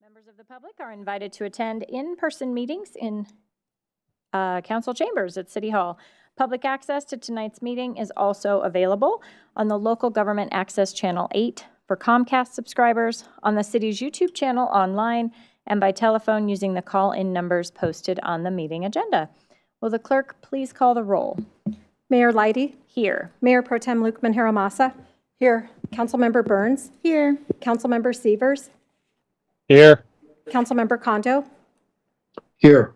Members of the public are invited to attend in-person meetings in council chambers at City Hall. Public access to tonight's meeting is also available on the Local Government Access Channel 8 for Comcast subscribers, on the city's YouTube channel online, and by telephone using the call-in numbers posted on the meeting agenda. Will the clerk please call the roll? Mayor Leidy. Here. Mayor Pro Tem Lukeman Haramasa. Here. Councilmember Burns. Here. Councilmember Severs. Here. Councilmember Kondo. Here.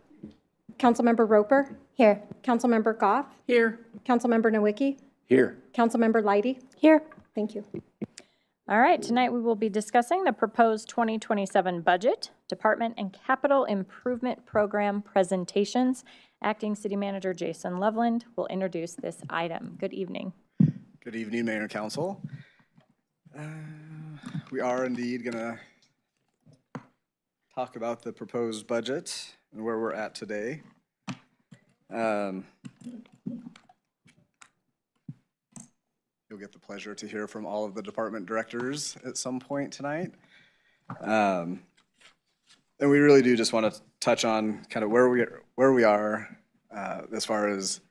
Councilmember Roper. Here. Councilmember Goff. Here. Councilmember Nowicki. Here. Councilmember Leidy. Here. Thank you. All right, tonight we will be discussing the proposed 2027 budget, department and capital improvement program presentations. Acting City Manager Jason Loveland will introduce this item. Good evening. Good evening, Mayor and Council. We are indeed going to talk about the proposed budget and where we're at today. You'll get the pleasure to hear from all of the department directors at some point tonight. And we really do just want to touch on kind of where we are as far as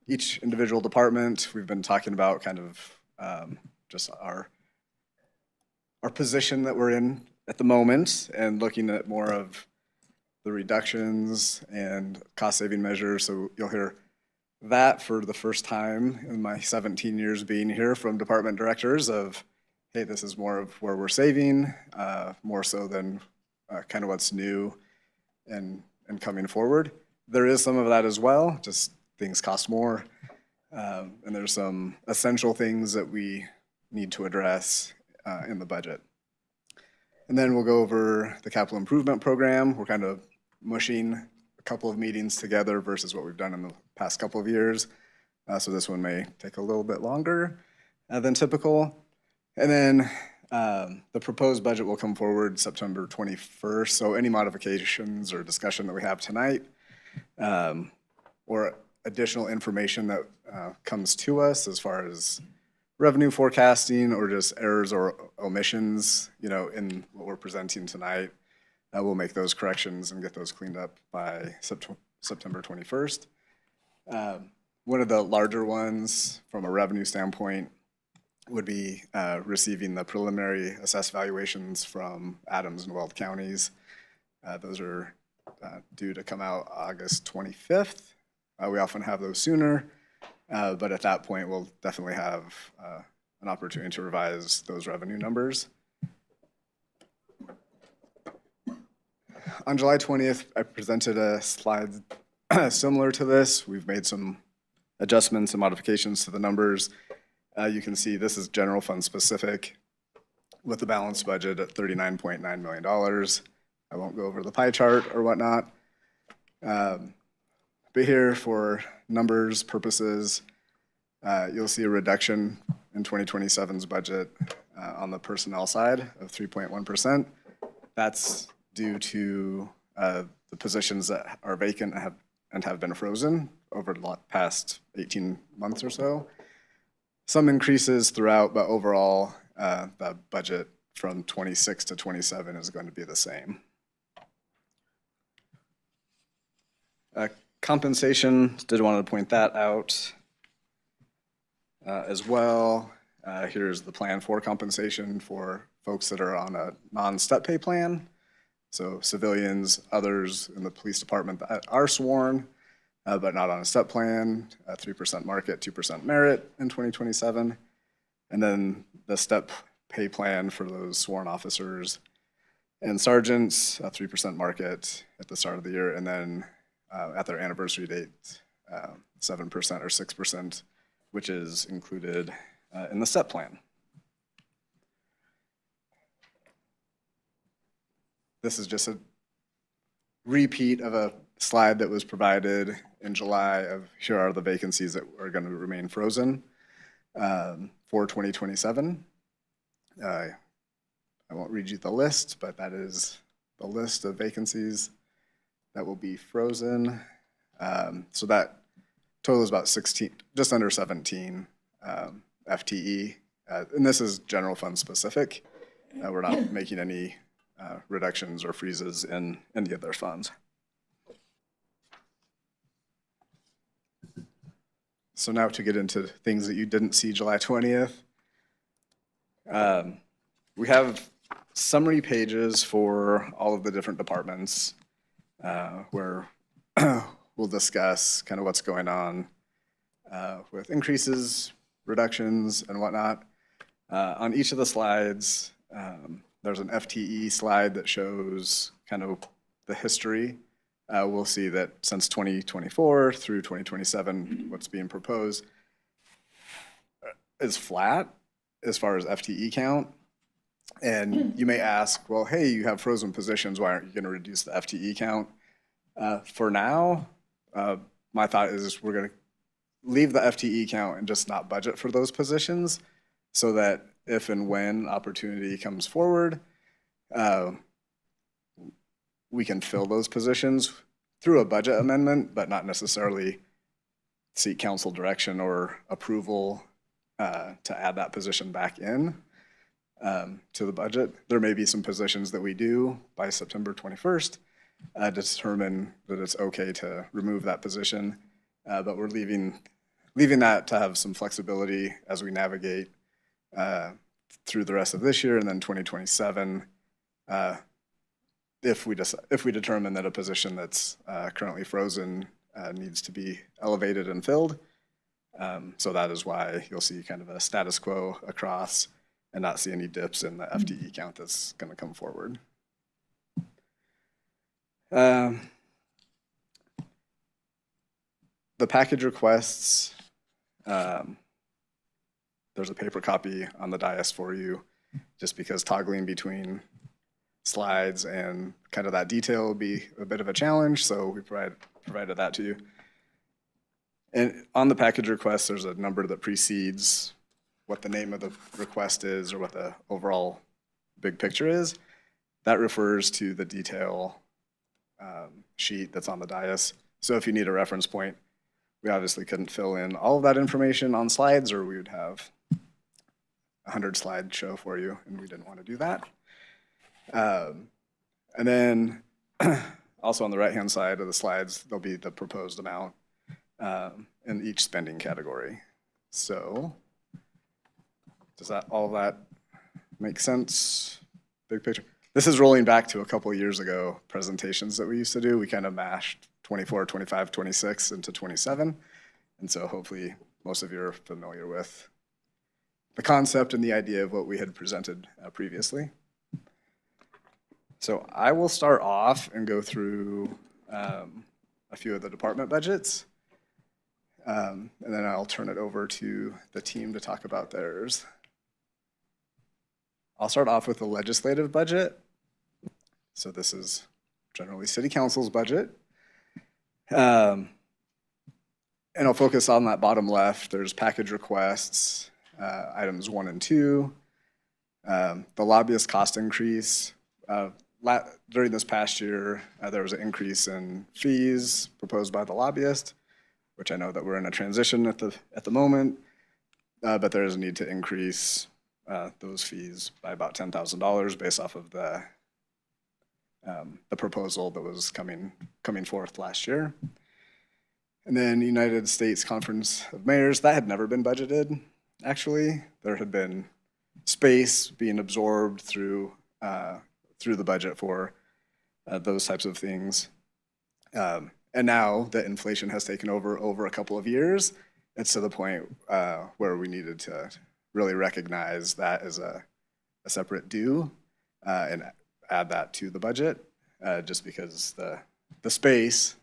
each individual department. We've been talking about kind of just our position that we're in at the moment and looking at more of the reductions and cost-saving measures. So you'll hear that for the first time in my 17 years being here from department directors of, hey, this is more of where we're saving, more so than kind of what's new and coming forward. There is some of that as well, just things cost more. And there's some essential things that we need to address in the budget. And then we'll go over the capital improvement program. We're kind of mushing a couple of meetings together versus what we've done in the past couple of years. So this one may take a little bit longer than typical. And then the proposed budget will come forward September 21st. So any modifications or discussion that we have tonight or additional information that comes to us as far as revenue forecasting or just errors or omissions, in what we're presenting tonight, we'll make those corrections and get those cleaned up by September 21st. One of the larger ones from a revenue standpoint would be receiving the preliminary assessed valuations from Adams and Weld counties. Those are due to come out August 25th. We often have those sooner, but at that point, we'll definitely have an opportunity to revise those revenue numbers. On July 20th, I presented a slide similar to this. We've made some adjustments and modifications to the numbers. You can see this is general fund specific with the balanced budget at $39.9 million. I won't go over the pie chart or whatnot. But here for numbers purposes, you'll see a reduction in 2027's budget on the personnel side of 3.1%. That's due to the positions that are vacant and have been frozen over the past 18 months or so. Some increases throughout, but overall, the budget from 26 to 27 is going to be the same. Compensation, did want to point that out as well. Here's the plan for compensation for folks that are on a non-step pay plan. So civilians, others in the police department that are sworn, but not on a step plan, 3% market, 2% merit in 2027. And then the step pay plan for those sworn officers and sergeants, 3% market at the start of the year, and then at their anniversary date, 7% or 6%, which is included in the step plan. This is just a repeat of a slide that was provided in July of here are the vacancies that are going to remain frozen for 2027. I won't read you the list, but that is the list of vacancies that will be frozen. So that total is about 16, just under 17 FTE. And this is general fund specific. We're not making any reductions or freezes in any of their funds. So now to get into things that you didn't see July 20th. We have summary pages for all of the different departments where we'll discuss kind of what's going on with increases, reductions, and whatnot. On each of the slides, there's an FTE slide that shows kind of the history. We'll see that since 2024 through 2027, what's being proposed is flat as far as FTE count. And you may ask, well, hey, you have frozen positions, why aren't you going to reduce the FTE count? For now, my thought is we're going to leave the FTE count and just not budget for those positions so that if and when opportunity comes forward, we can fill those positions through a budget amendment, but not necessarily seek council direction or approval to add that position back in to the budget. There may be some positions that we do by September 21st determine that it's okay to remove that position, but we're leaving that to have some flexibility as we navigate through the rest of this year and then 2027 if we determine that a position that's currently frozen needs to be elevated and filled. So that is why you'll see kind of a status quo across and not see any dips in the FTE count that's going to come forward. The package requests, there's a paper copy on the dais for you, just because toggling between slides and kind of that detail will be a bit of a challenge, so we provided that to you. And on the package request, there's a number that precedes what the name of the request is or what the overall big picture is. That refers to the detail sheet that's on the dais. So if you need a reference point, we obviously couldn't fill in all of that information on slides, or we would have a 100-slide show for you, and we didn't want to do that. And then also on the right-hand side of the slides, there'll be the proposed amount in each spending category. So does all of that make sense? Big picture. This is rolling back to a couple of years ago presentations that we used to do. We kind of mashed 24, 25, 26 into 27. And so hopefully most of you are familiar with the concept and the idea of what we had presented previously. So I will start off and go through a few of the department budgets. And then I'll turn it over to the team to talk about theirs. I'll start off with the legislative budget. So this is generally City Council's budget. And I'll focus on that bottom left. There's package requests, items 1 and 2. The lobbyist cost increase. During this past year, there was an increase in fees proposed by the lobbyist, which I know that we're in a transition at the moment, but there is a need to increase those fees by about $10,000 based off of the proposal that was coming forth last year. And then United States Conference of Mayors, that had never been budgeted, actually. There had been space being absorbed through the budget for those types of things. And now that inflation has taken over a couple of years, it's to the point where we needed to really recognize that as a separate due and add that to the budget, just because the space,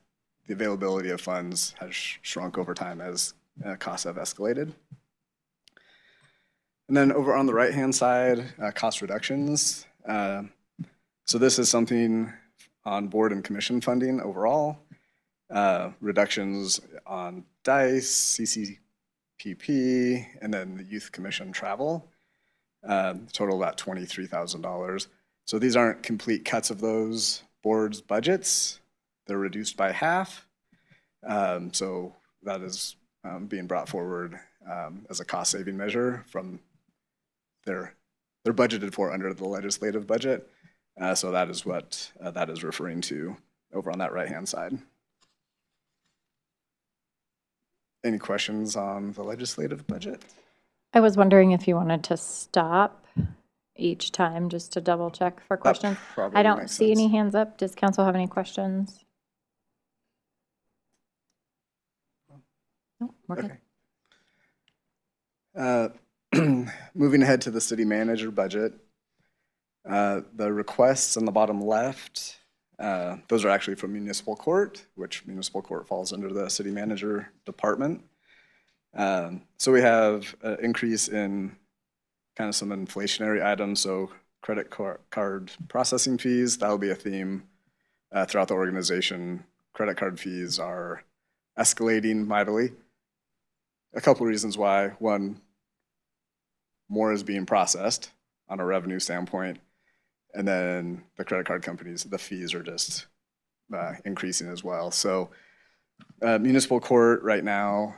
the availability of funds has shrunk over time as costs have escalated. And then over on the right-hand side, cost reductions. So this is something on board and commission funding overall. Reductions on DICE, CCPP, and then the Youth Commission travel. Total about $23,000. So these aren't complete cuts of those boards' budgets. They're reduced by half. So that is being brought forward as a cost-saving measure from they're budgeted for under the legislative budget, So that is what that is referring to over on that right-hand side. Any questions on the legislative budget? I was wondering if you wanted to stop each time just to double check for questions. probably I don't makes see any sense. hands up. Does council have any questions? No, we're good. Okay. Moving ahead to the city manager budget, the requests on the bottom left, those are actually from municipal court, which municipal court falls under the city manager department. So we have an increase in kind of some inflationary items, so credit card processing fees, that'll be a theme throughout the organization. Credit card fees are escalating mightily. A couple of reasons why. One, more is being processed on a revenue standpoint, and then the credit card companies, the fees are just increasing as well. So municipal court right now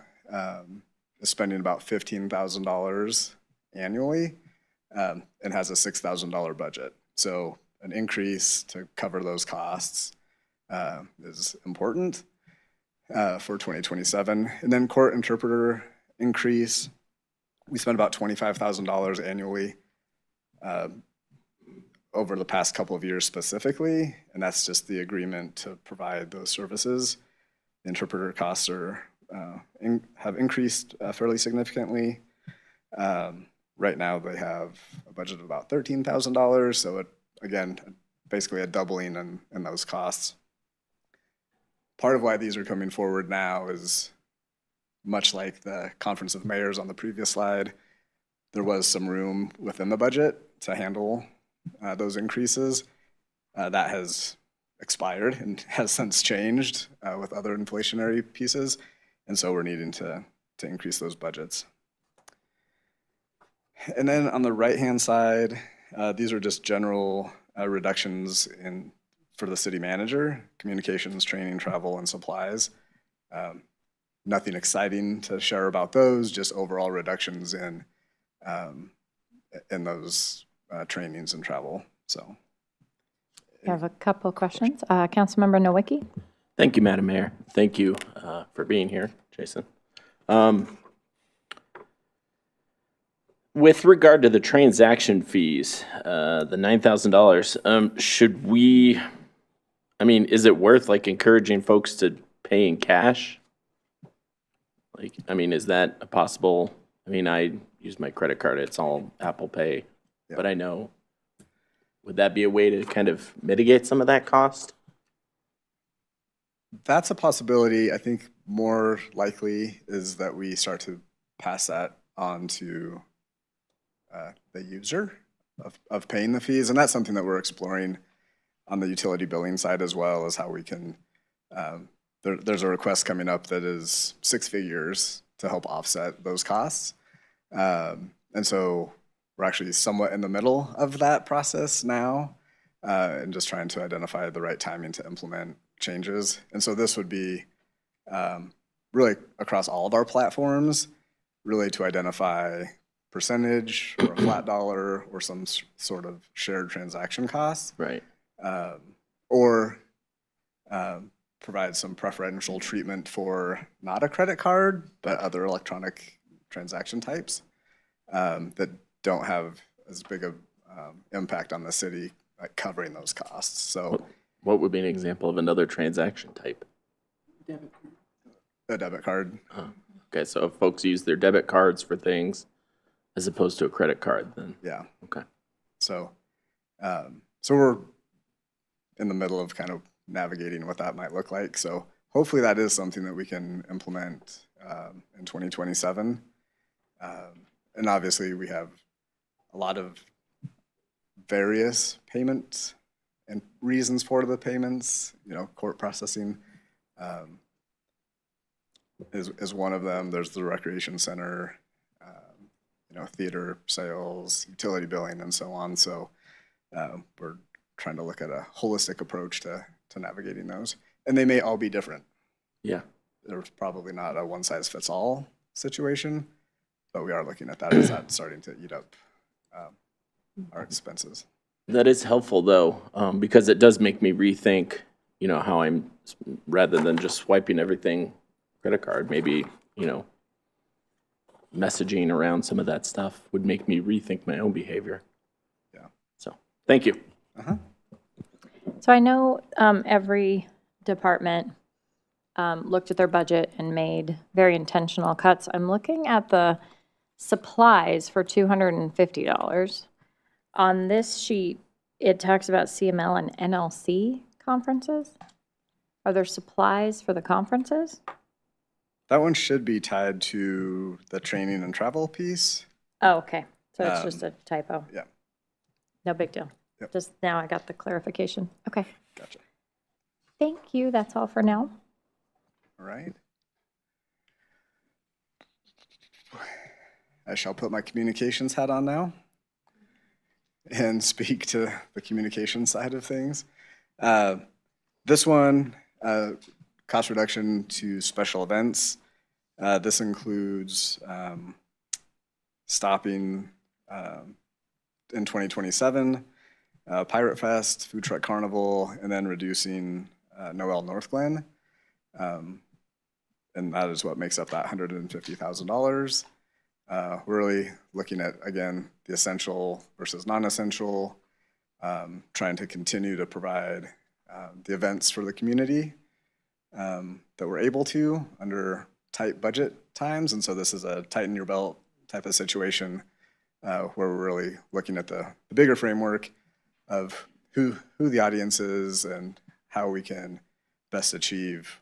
is spending about $15,000 annually and has a $6,000 budget. So an increase to cover those costs is important for 2027. And then court interpreter increase, we spend about $25,000 annually over the past couple of years specifically, and that's just the agreement to provide those services. The interpreter costs are have increased fairly significantly. Right now they have a budget of about $13,000, so it, again, basically a doubling in those costs. Part of why these are coming forward now is much like the Conference of Mayors on the previous slide, there was some room within the budget to handle those increases. That has expired and has since changed with other inflationary pieces, and so we're needing to increase those budgets. And then on the right-hand side, these are just general reductions for the city manager, communications, training, travel, and supplies. Nothing exciting to share about those, just overall reductions in those trainings and travel. So, I have a couple of questions. Councilmember Nowicki? Thank you, Madam Mayor. Thank you for being here, Jason. With regard to the transaction fees, the $9,000, should we, I mean, is it worth like encouraging folks to pay in cash? Like, I mean, is that a possible, I mean, I use my credit card, it's all Apple Pay, but I know, would that be a way to kind of mitigate some of that cost? that's a possibility. I think more likely is that we start to pass that on to the user of paying the fees, and that's something that we're exploring on the utility billing side as well, as how we can, there's a request coming up that is 6 figures to help offset those costs. And so we're actually somewhat in the middle of that process now, and just trying to identify the right timing to implement changes. And so this would be really across all of our platforms, really to identify percentage or a flat dollar or some sort of shared transaction costs. Right. Or provide some preferential treatment for not a credit card, but other electronic transaction types that don't have as big of impact on the city, like covering those costs. So What would be an example of another transaction type? a debit card. Okay, so if folks use their debit cards for things as opposed to a credit card, then, Yeah. okay. So, so we're in the middle of kind of navigating what that might look like. So hopefully that is something that we can implement in 2027. And obviously we have a lot of various payments and reasons for the payments, you know, court processing is one of them. There's the recreation center, you know, theater sales, utility billing, and so on. So we're trying to look at a holistic approach to navigating those. And they may all be different. Yeah. There's probably not a one-size-fits-all situation, but we are looking at that as that's starting to eat up our expenses. That is helpful though, because it does make me rethink, how I'm, rather than just swiping everything credit card, maybe, messaging around some of that stuff would make me rethink my own behavior. Yeah. So, thank you. So I know every department looked at their budget and made very intentional cuts. I'm looking at the supplies for $250. On this sheet, it talks about CML and NLC conferences. Are there supplies for the conferences? That one should be tied to the training and travel piece. Oh, okay. So it's just a typo. Yeah, No big deal. Yep. Just now I got the clarification. Okay. gotcha. Thank you. That's all for now. All right. I shall put my communications hat on now and speak to the communication side of things. This one, cost reduction to special events. This includes stopping in 2027, Pirate Fest, Food Truck Carnival, and then reducing Noel Northglenn. And that is what makes up that $150,000. We're really looking at, again, the essential versus non-essential, trying to continue to provide the events for the community that we're able to under tight budget times. And so this is a tighten your belt type of situation where we're really looking at the bigger framework of who the audience is and how we can best achieve,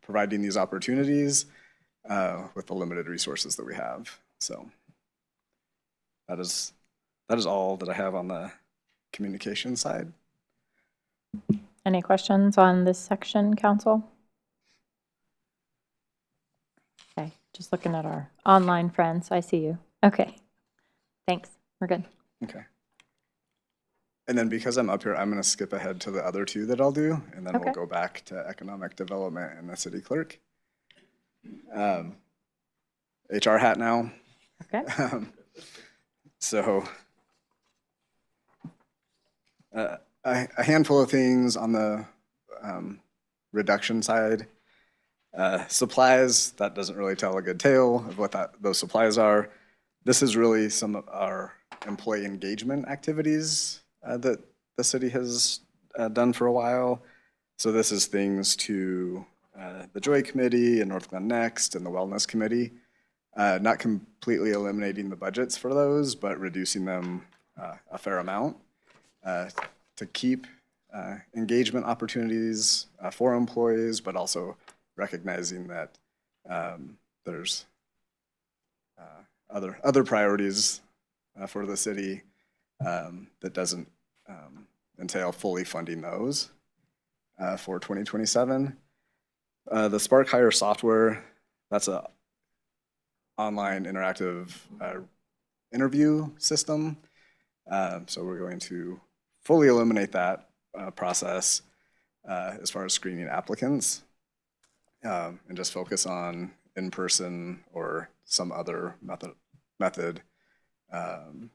providing these opportunities with the limited resources that we have. So that is all that I have on the communication side. Any questions on this section, council? Okay, just looking at our online friends. I see you. Okay. Thanks. We're good. Okay. And then because I'm up here, I'm going to skip ahead to the other two that I'll do, and then Okay. we'll go back to economic development and the city clerk. HR hat now. Okay. So a handful of things on the reduction side. Supplies, that doesn't really tell a good tale of what those supplies are. This is really some of our employee engagement activities that the city has done for a while. So this is things to the Joy Committee and Northglenn Next and the Wellness Committee. Not completely eliminating the budgets for those, but reducing them a fair amount to keep engagement opportunities for employees, but also recognizing that there's other priorities for the city that doesn't entail fully funding those for 2027. The Spark Hire software, that's a online interactive interview system. So we're going to fully eliminate that process as far as screening applicants and just focus on in-person or some other method and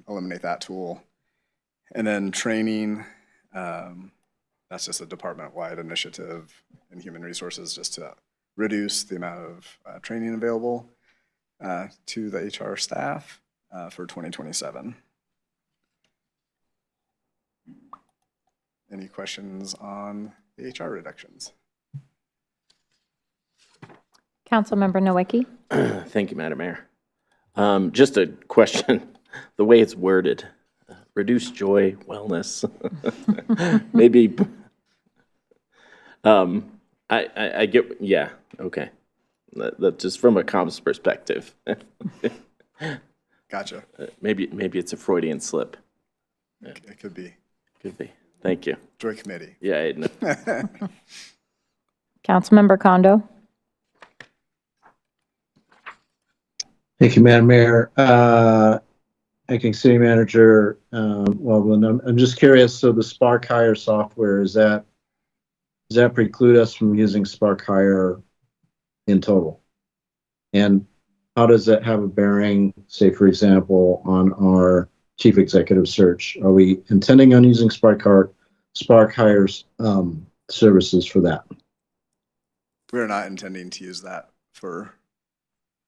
eliminate that tool. And then training, that's just a department-wide initiative in human resources just to reduce the amount of training available to the HR staff for 2027. Any questions on the HR reductions? Councilmember Nowicki? Thank you, Madam Mayor. Just a question, the way it's worded, reduce joy, wellness. Maybe, I get, yeah, okay. That just from a comms perspective. Gotcha. Maybe it's a Freudian slip. It could be. Could be. Thank you. Joy Committee. Yeah, I know. Councilmember Kondo? Thank you, Madam Mayor. Acting City Manager, well, I'm just curious, so the Spark Hire software, does that preclude us from using Spark Hire in total? And how does that have a bearing, say, for example, on our chief executive search? Are we intending on using Spark Hire's services for that? We're not intending to use that for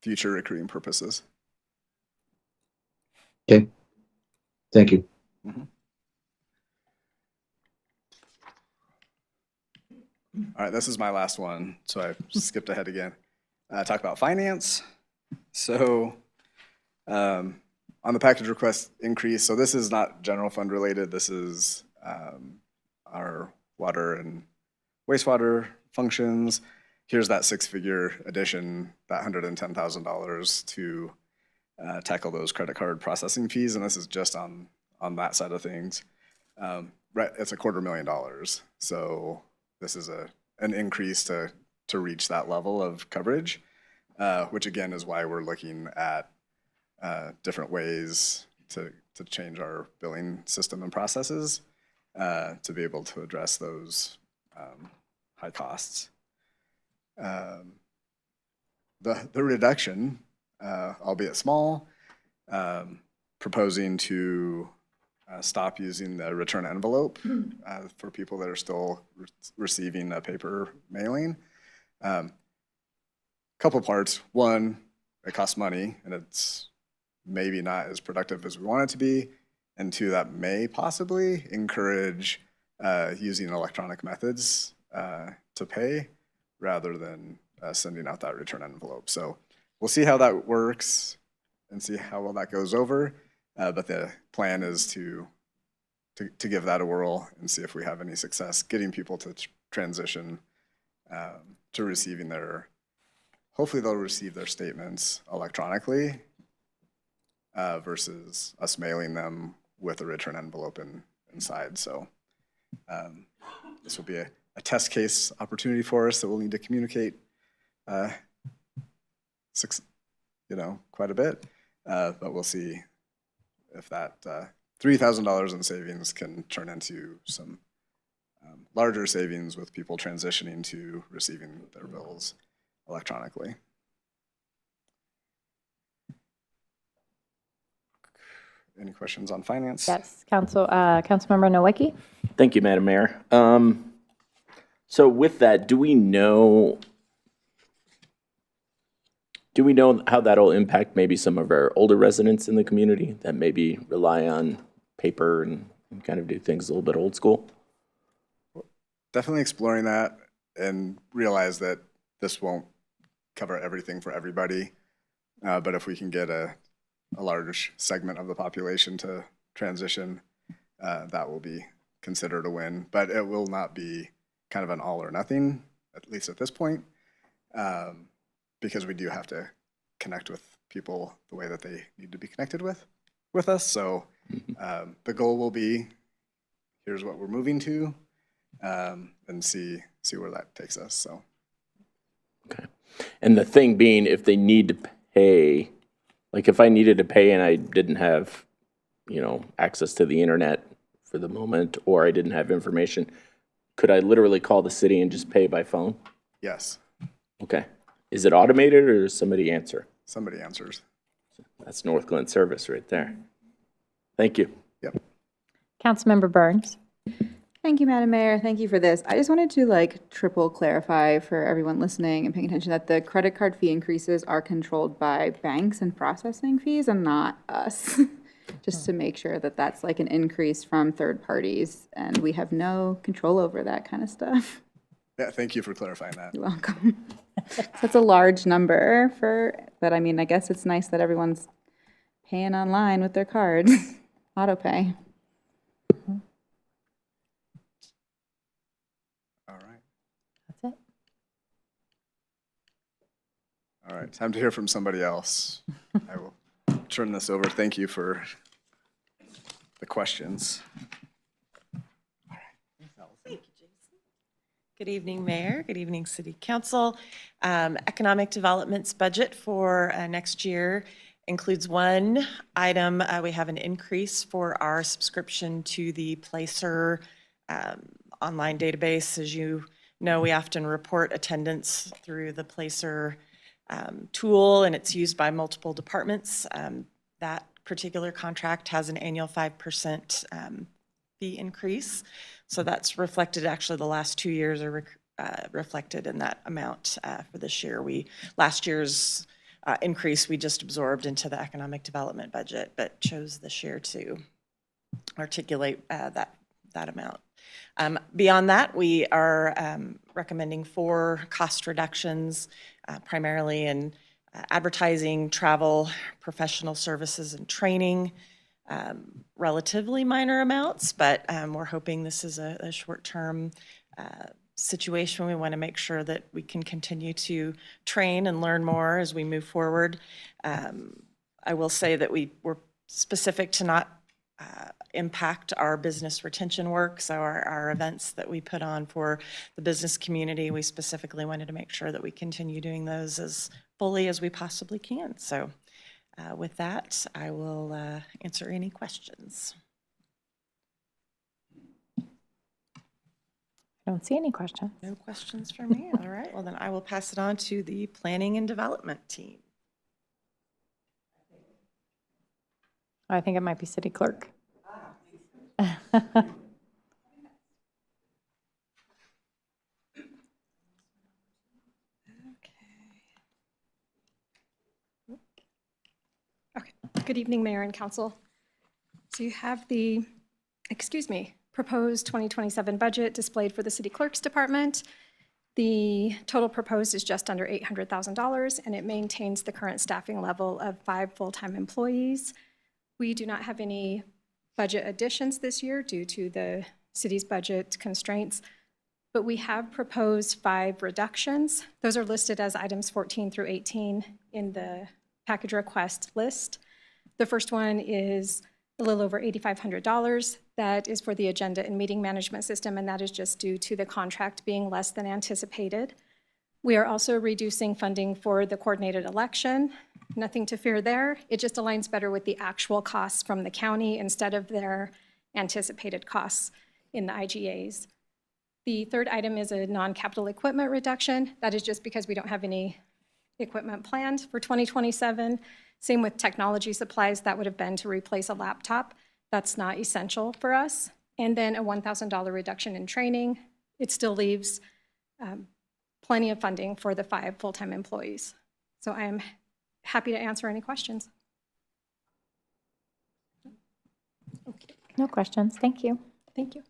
future recruiting purposes. Okay, thank you. All right, this is my last one, so I skipped ahead again. Talk about finance. So on the package request increase, so this is not general fund related. This is our water and wastewater functions. Here's that six-figure addition, that $110,000 to tackle those credit card processing fees, and this is just on that side of things. Right, it's $250,000. So this is an increase to reach that level of coverage, which again is why we're looking at different ways to change our billing system and processes to be able to address those high costs. The reduction, albeit small, proposing to stop using the return envelope for people that are still receiving a paper mailing. Couple parts. One, it costs money and it's maybe not as productive as we want it to be. And two, that may possibly encourage using electronic methods to pay rather than sending out that return envelope. So we'll see how that works and see how well that goes over. But the plan is to give that a whirl and see if we have any success getting people to transition to receiving hopefully they'll receive their statements electronically versus us mailing them with a return envelope inside. So this will be a test case opportunity for us that we'll need to communicate quite a bit, but we'll see if that $3,000 in savings can turn into some larger savings with people transitioning to receiving their bills electronically. Any questions on finance? Yes, Councilmember Nowicki? Thank you, Madam Mayor. So with that, do we know how that'll impact maybe some of our older residents in the community that maybe rely on paper and kind of do things a little bit old school? Definitely exploring that and realize that this won't cover everything for everybody. But if we can get a large segment of the population to transition, that will be considered a win. But it will not be kind of an all or nothing, at least at this point, because we do have to connect with people the way that they need to be connected with us. So the goal will be, here's what we're moving to, and see where that takes us. So. Okay. And the thing being, if they need to pay, like if I needed to pay and I didn't have, access to the internet for the moment, or I didn't have information, could I literally call the city and just pay by phone? Yes. Okay. Is it automated or does somebody answer? Somebody answers. That's Northglenn service right there. Thank you. Yep. Councilmember Burns? Thank you, Madam Mayor. Thank you for this. I just wanted to triple clarify for everyone listening and paying attention that the credit card fee increases are controlled by banks and processing fees and not us. Just to make sure that that's an increase from third parties and we have no control over that kind of stuff. Yeah, thank you for clarifying that. You're welcome. That's a large number but I mean, I guess it's nice that everyone's paying online with their cards, auto pay. All right. That's it. All right, time to hear from somebody else. I will turn this over. Thank you for the questions. Good evening, Mayor. Good evening, City Council. Economic Development's budget for next year includes one item. We have an increase for our subscription to the Placer online database. As you know, we often report attendance through the Placer tool, and it's used by multiple departments. That particular contract has an annual 5% fee increase. So that's reflected, actually, the last 2 years are reflected in that amount for this year. Last year's increase, we just absorbed into the economic development budget, but chose this year to articulate that amount. Beyond that, we are recommending 4 cost reductions, primarily in advertising, travel, professional services, and training. Relatively minor amounts, but we're hoping this is a short-term situation. We want to make sure that we can continue to train and learn more as we move forward. I will say that we're specific to not impact our business retention work. So our events that we put on for the business community, we specifically wanted to make sure that we continue doing those as fully as we possibly can. So with that, I will answer any questions. I don't see any questions. No questions for me? All right, well then I will pass it on to the planning and development team. I think it might be city clerk. Okay. Good evening, Mayor and Council. So you have the, proposed 2027 budget displayed for the City Clerk's Department. The total proposed is just under $800,000, and it maintains the current staffing level of 5 full-time employees. We do not have any budget additions this year due to the city's budget constraints, but we have proposed 5 reductions. Those are listed as items 14 through 18 in the package request list. The first one is a little over $8,500. That is for the agenda and meeting management system, and that is just due to the contract being less than anticipated. We are also reducing funding for the coordinated election. Nothing to fear there. It just aligns better with the actual costs from the county instead of their anticipated costs in the IGAs. The third item is a non-capital equipment reduction. That is just because we don't have any equipment planned for 2027. Same with technology supplies. That would have been to replace a laptop. That's not essential for us. And then a $1,000 reduction in training. It still leaves plenty of funding for the 5 full-time employees. So I am happy to answer any questions. Okay. No questions. Thank you. Thank you.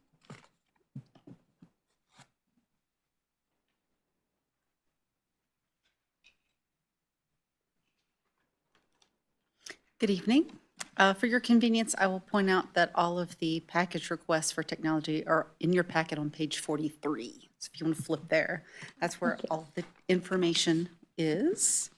Good evening. For your convenience, I will point out that all of the package requests for technology are in your packet on page 43. So if you want to flip there, that's where all of the information is.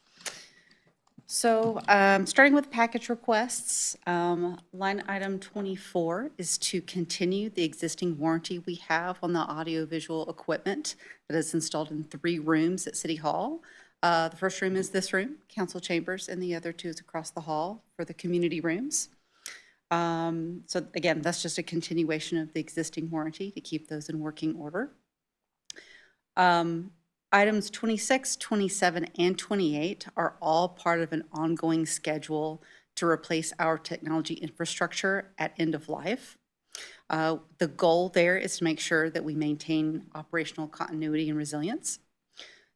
So starting with package requests, line item 24 is to continue the existing warranty we have on the audiovisual equipment that is installed in 3 rooms at City Hall. The first room is this room, council chambers, and the other 2 is across the hall for the community rooms. So again, that's just a continuation of the existing warranty to keep those in working order. Items 26, 27, and 28 are all part of an ongoing schedule to replace our technology infrastructure at end of life. The goal there is to make sure that we maintain operational continuity and resilience.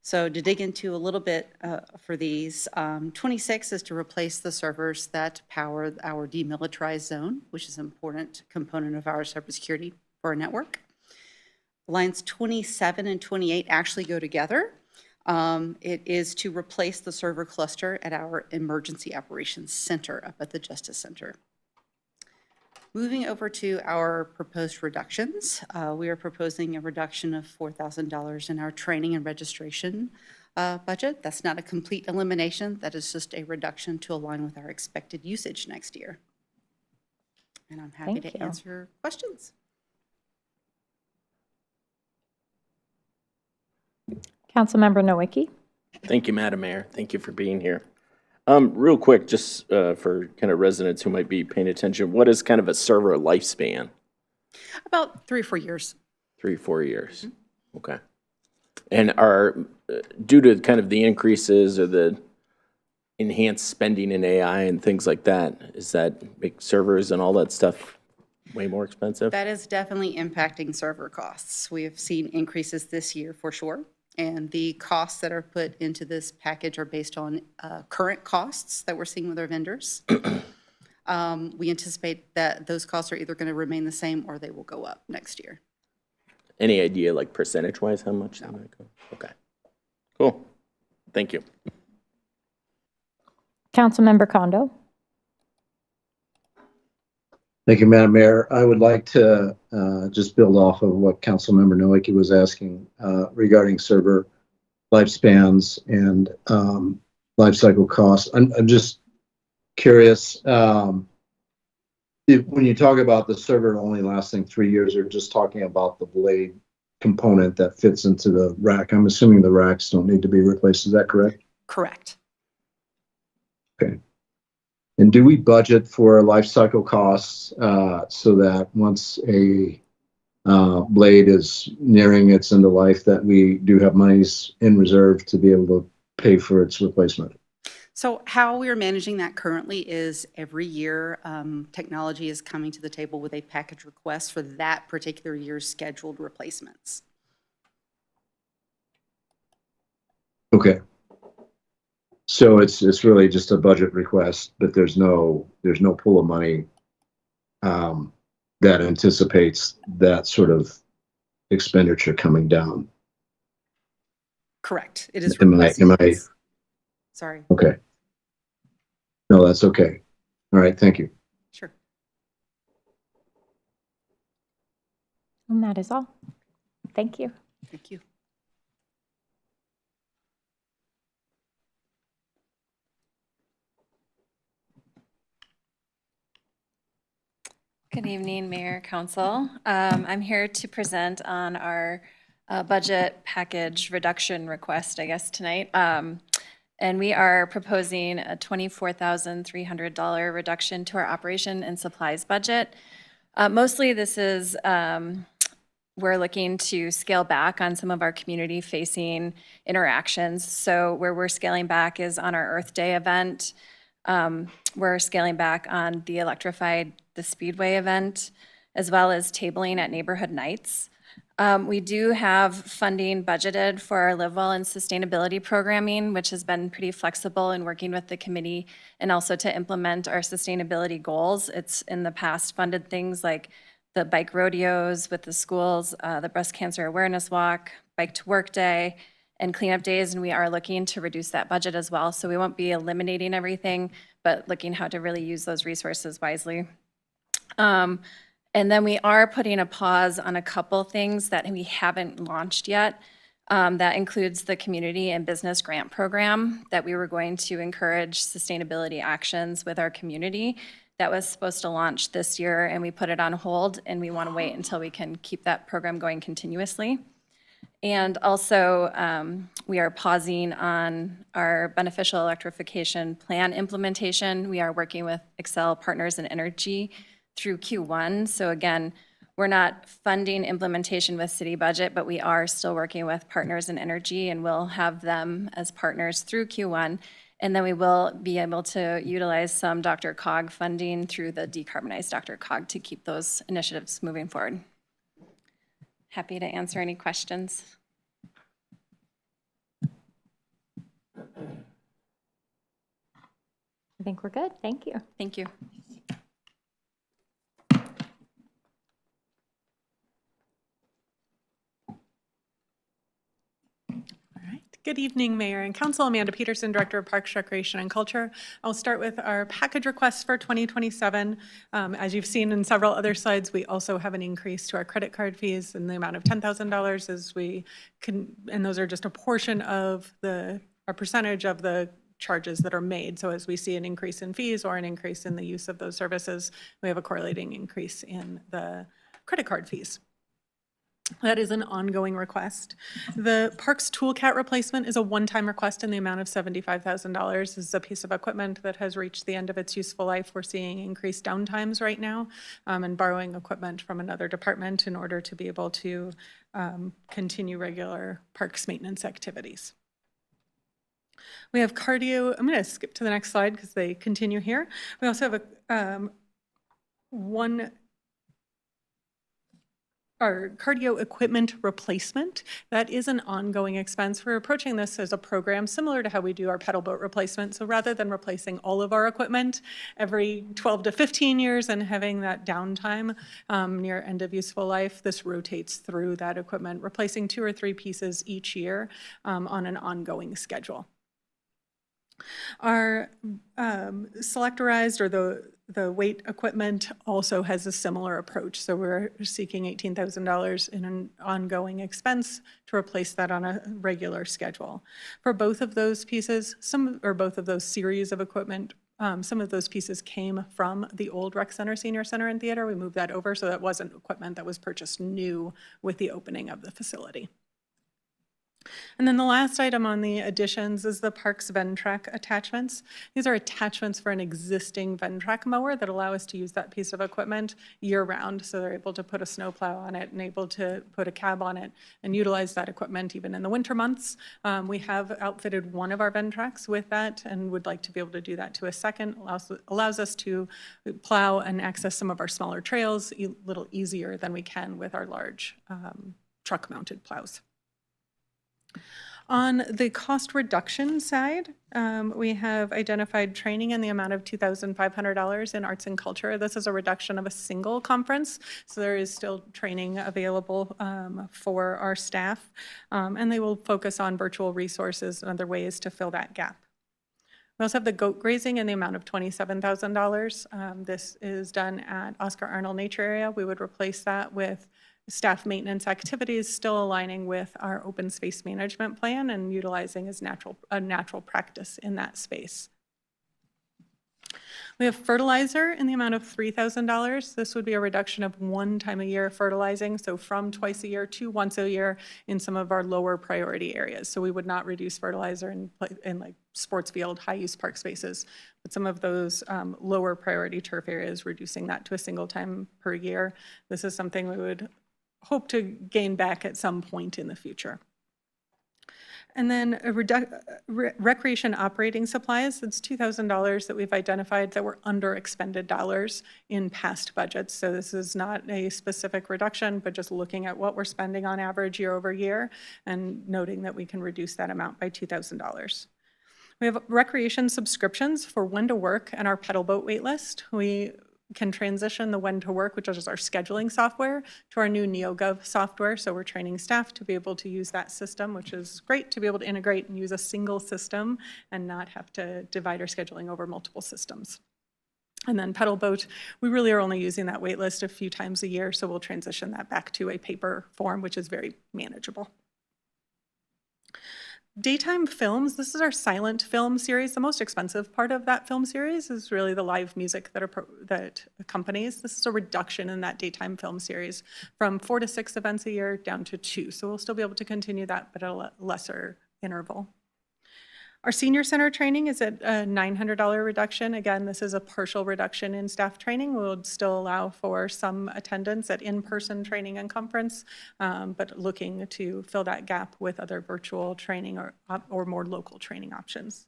So to dig into a little bit for these, 26 is to replace the servers that power our demilitarized zone, which is an important component of our cybersecurity for our network. Lines 27 and 28 actually go together. It is to replace the server cluster at our Emergency Operations Center up at the Justice Center. Moving over to our proposed reductions, we are proposing a reduction of $4,000 in our training and registration budget. That's not a complete elimination. That is just a reduction to align with our expected usage next year. And I'm happy to answer questions. Councilmember Nowicki. Thank you, Madam Mayor. Thank you for being here. Real quick, just for kind of residents who might be paying attention, what is kind of a server lifespan? About 3 or 4 years. 3 or 4 years. Okay. And are due to kind of the increases or the enhanced spending in AI and things like that? Is that make servers and all that stuff way more expensive? That is definitely impacting server costs. We have seen increases this year for sure. And the costs that are put into this package are based on current costs that we're seeing with our vendors. We anticipate that those costs are either going to remain the same or they will go up next year. Any idea, like percentage-wise, how much they might go? Okay, cool. Thank you. Councilmember Condo. Thank you, Madam Mayor. I would like to just build off of what Councilmember Noakey was asking regarding server lifespans and life cycle costs. I'm just curious, when you talk about the server only lasting 3 years, you're just talking about the blade component that fits into the rack. I'm assuming the racks don't need to be replaced. Is that correct? Correct. Okay. And do we budget for life cycle costs so that once a blade is nearing its end of life, that we do have monies in reserve to be able to pay for its replacement? So how we're managing that currently is every year, technology is coming to the table with a package request for that particular year's scheduled replacements. Okay. So it's really just a budget request, but there's no pool of money that anticipates that sort of expenditure coming down. Correct. It is Am I- replacing. Sorry. Okay. No, that's okay. All right, thank you. Sure. And that is all. Thank you. Thank you. Good evening, Mayor, Council. I'm here to present on our budget package reduction request, I guess, tonight. And we are proposing a $24,300 reduction to our operation and supplies budget. Mostly this is, we're looking to scale back on some of our community-facing interactions. So where we're scaling back is on our Earth Day event. We're scaling back on the Speedway event, as well as tabling at neighborhood nights. We do have funding budgeted for our Live Well and sustainability programming, which has been pretty flexible in working with the committee and also to implement our sustainability goals. It's in the past funded things like the bike rodeos with the schools, the breast cancer awareness walk, bike to work day, and cleanup days, and we are looking to reduce that budget as well. So we won't be eliminating everything, but looking how to really use those resources wisely. And then we are putting a pause on a couple things that we haven't launched yet. That includes the community and business grant program that we were going to encourage sustainability actions with our community. That was supposed to launch this year, and we put it on hold, and we want to wait until we can keep that program going continuously. And also, we are pausing on our beneficial electrification plan implementation. We are working with Excel Partners in Energy through Q1. So again, we're not funding implementation with city budget, but we are still working with Partners in Energy, and we'll have them as partners through Q1. And then we will be able to utilize some Dr. Cog funding through the Decarbonized Dr. Cog to keep those initiatives moving forward. Happy to answer any questions. I think we're good. Thank you. Thank you. Good evening, Mayor and Council. Amanda Peterson, Director of Parks, Recreation, and Culture. I'll start with our package requests for 2027. As you've seen in several other slides, we also have an increase to our credit card fees in the amount of $10,000 as we can, and those are just a portion of a percentage of the charges that are made. So as we see an increase in fees or an increase in the use of those services, we have a correlating increase in the credit card fees. That is an ongoing request. The Parks Toolcat replacement is a one-time request in the amount of $75,000. This is a piece of equipment that has reached the end of its useful life. We're seeing increased downtimes right now and borrowing equipment from another department in order to be able to continue regular parks maintenance activities. We have cardio. I'm going to skip to the next slide because they continue here. We also have our cardio equipment replacement. That is an ongoing expense. We're approaching this as a program similar to how we do our pedal boat replacement. So rather than replacing all of our equipment every 12 to 15 years and having that downtime near end of useful life, this rotates through that equipment, replacing 2 or 3 pieces each year on an ongoing schedule. Our selectorized or the weight equipment also has a similar approach. So we're seeking $18,000 in an ongoing expense to replace that on a regular schedule. For both of those pieces, both of those series of equipment, some of those pieces came from the old rec center, senior center, and theater. We moved that over, so that wasn't equipment that was purchased new with the opening of the facility. And then the last item on the additions is the Parks Ventrac attachments. These are attachments for an existing Ventrac mower that allow us to use that piece of equipment year-round. So they're able to put a snowplow on it and able to put a cab on it and utilize that equipment even in the winter months. We have outfitted one of our Ventracs with that and would like to be able to do that to a second. Allows us to plow and access some of our smaller trails a little easier than we can with our large truck-mounted plows. On the cost reduction side, we have identified training in the amount of $2,500 in arts and culture. This is a reduction of a single conference, so there is still training available for our staff, and they will focus on virtual resources and other ways to fill that gap. We also have the goat grazing in the amount of $27,000. This is done at Oscar Arnold Nature Area. We would replace that with staff maintenance activities, still aligning with our open space management plan and utilizing as a natural practice in that space. We have fertilizer in the amount of $3,000. This would be a reduction of 1 time a year fertilizing, so from twice a year to once a year in some of our lower priority areas. So we would not reduce fertilizer in like sports field, high use park spaces, but some of those lower priority turf areas, reducing that to a single time per year. This is something we would hope to gain back at some point in the future. And then recreation operating supplies, it's $2,000 that we've identified that were under expended dollars in past budgets. So this is not a specific reduction, but just looking at what we're spending on average year over year and noting that we can reduce that amount by $2,000. We have recreation subscriptions for When to Work and our pedal boat wait list. We can transition the When to Work, which is our scheduling software, to our new NeoGov software. So we're training staff to be able to use that system, which is great to be able to integrate and use a single system and not have to divide our scheduling over multiple systems. And then pedal boat, we really are only using that wait list a few times a year, so we'll transition that back to a paper form, which is very manageable. Daytime films, this is our silent film series. The most expensive part of that film series is really the live music that accompanies. This is a reduction in that daytime film series from 4 to 6 events a year down to 2. So we'll still be able to continue that, but at a lesser interval. Our senior center training is at a $900 reduction. Again, this is a partial reduction in staff training. We'll still allow for some attendance at in-person training and conference, but looking to fill that gap with other virtual training or more local training options.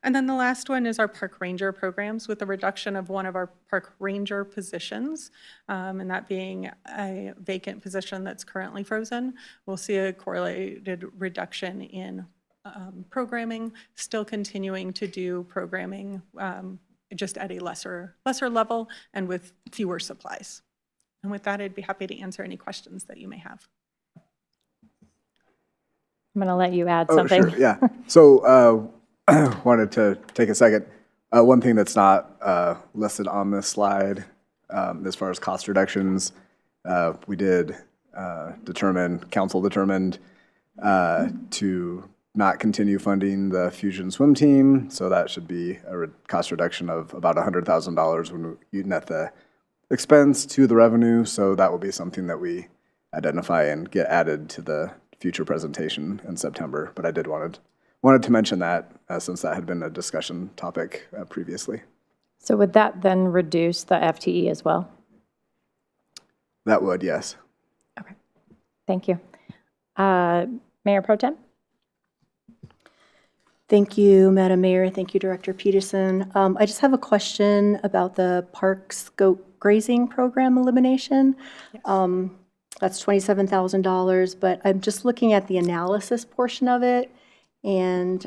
And then the last one is our park ranger programs with a reduction of one of our park ranger positions, and that being a vacant position that's currently frozen. We'll see a correlated reduction in programming, still continuing to do programming just at a lesser level and with fewer supplies. And with that, I'd be happy to answer any questions that you may have. I'm going to let you add something. Sure, yeah. So wanted to take a second. One thing that's not listed on this slide as far as cost reductions, we did council determined to not continue funding the Fusion swim team. So that should be a cost reduction of about $100,000 when you net the expense to the revenue. So that will be something that we identify and get added to the future presentation in September. But I did wanted to mention that since that had been a discussion topic previously. So would that then reduce the FTE as well? That would, yes. Okay, thank you. Mayor Pro Tem? Thank you, Madam Mayor. Thank you, Director Peterson. I just have a question about the parks goat grazing program elimination. That's $27,000, but I'm just looking at the analysis portion of it and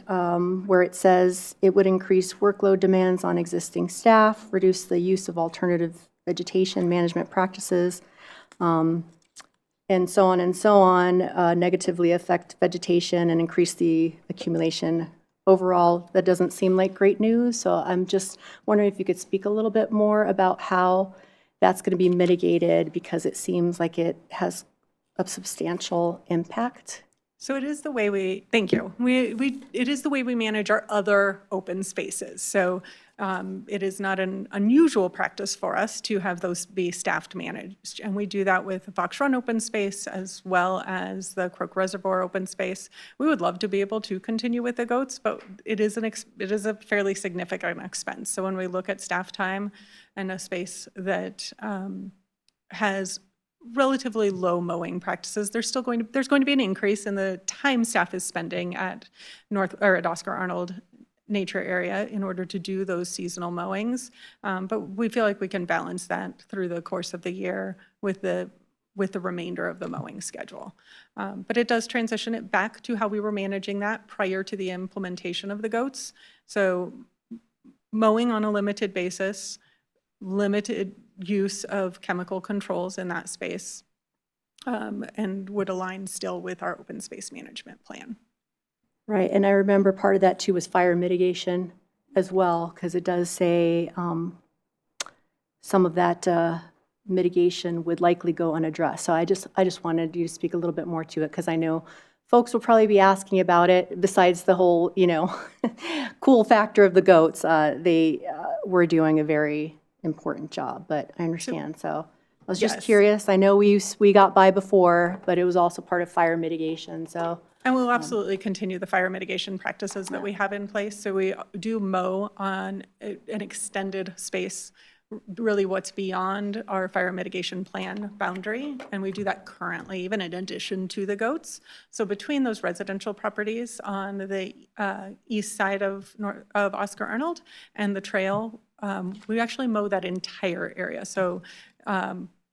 where it says it would increase workload demands on existing staff, reduce the use of alternative vegetation management practices, and so on, negatively affect vegetation and increase the accumulation. Overall, that doesn't seem like great news, so I'm just wondering if you could speak a little bit more about how that's going to be mitigated, because it seems like it has a substantial impact. So it is the way thank you. It is the way we manage our other open spaces. So it is not an unusual practice for us to have those be staffed managed. And we do that with Fox Run open space as well as the Crook Reservoir open space. We would love to be able to continue with the goats, but it is a fairly significant expense. So when we look at staff time and a space that has relatively low mowing practices, there's going to be an increase in the time staff is spending at Oscar Arnold Nature Area in order to do those seasonal mowings. But we feel like we can balance that through the course of the year with the remainder of the mowing schedule. But it does transition it back to how we were managing that prior to the implementation of the goats. So mowing on a limited basis, limited use of chemical controls in that space, and would align still with our open space management plan. Right, and I remember part of that too was fire mitigation as well, because it does say some of that mitigation would likely go unaddressed. So I just wanted you to speak a little bit more to it, because I know folks will probably be asking about it. Besides the whole, cool factor of the goats, they were doing a very important job, but I understand. So I was just Yes. curious. I know we got by before, but it was also part of fire mitigation, so. And we'll absolutely continue the fire mitigation practices that we have in place. So we do mow on an extended space, really what's beyond our fire mitigation plan boundary. And we do that currently, even in addition to the goats. So between those residential properties on the east side of Oscar Arnold and the trail, we actually mow that entire area. So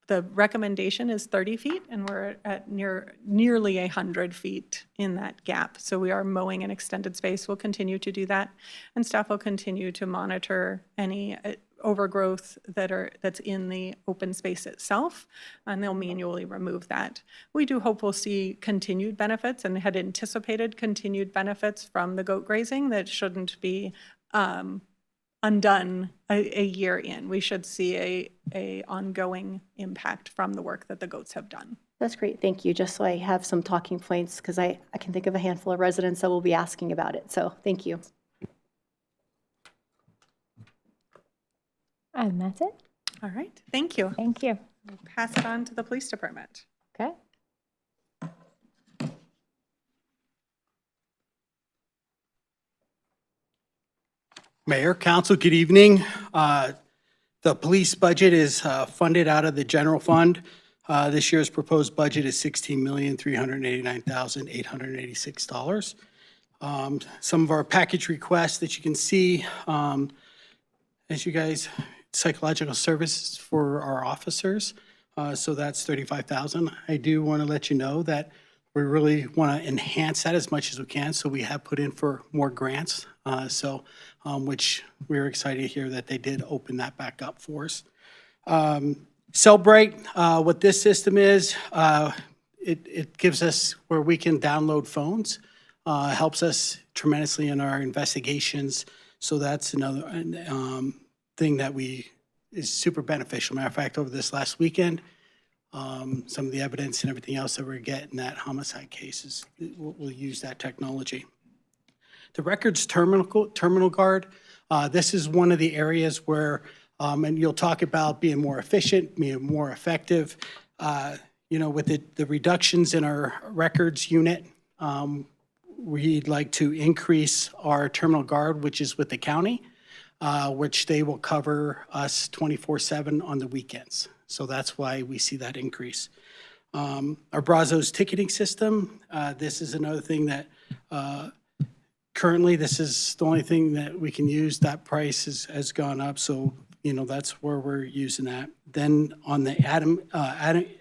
the recommendation is 30 feet, and we're at nearly 100 feet in that gap. So we are mowing an extended space. We'll continue to do that, and staff will continue to monitor any overgrowth that's in the open space itself, and they'll manually remove that. We do hope we'll see continued benefits and had anticipated continued benefits from the goat grazing that shouldn't be undone a year in. We should see a ongoing impact from the work that the goats have done. That's great, thank you. Just so I have some talking points, because I can think of a handful of residents that will be asking about it, so thank you. And that's it. All right, thank you. Thank you. We'll pass it on to the police department. Okay. Mayor, council, good evening. The police budget is funded out of the general fund. This year's proposed budget is $16,389,886. Some of our package requests that you can see, as you guys, psychological services for our officers. So that's $35,000. I do want to let you know that we really want to enhance that as much as we can. So we have put in for more grants. Which we're excited to hear that they did open that back up for us. Cellbrite, what this system is, it gives us where we can download phones, helps us tremendously in our investigations. So that's another thing that is super beneficial. Matter of fact, over this last weekend, some of the evidence and everything else that we're getting that homicide cases, we'll use that technology. The records terminal guard, this is one of the areas where, and you'll talk about being more efficient, being more effective. With the reductions in our records unit, we'd like to increase our terminal guard, which is with the county, which they will cover us 24/7 on the weekends. So that's why we see that increase. Our Brazos ticketing system, this is another thing that Currently, this is the only thing that we can use. That price has gone up, so, that's where we're using that. Then on the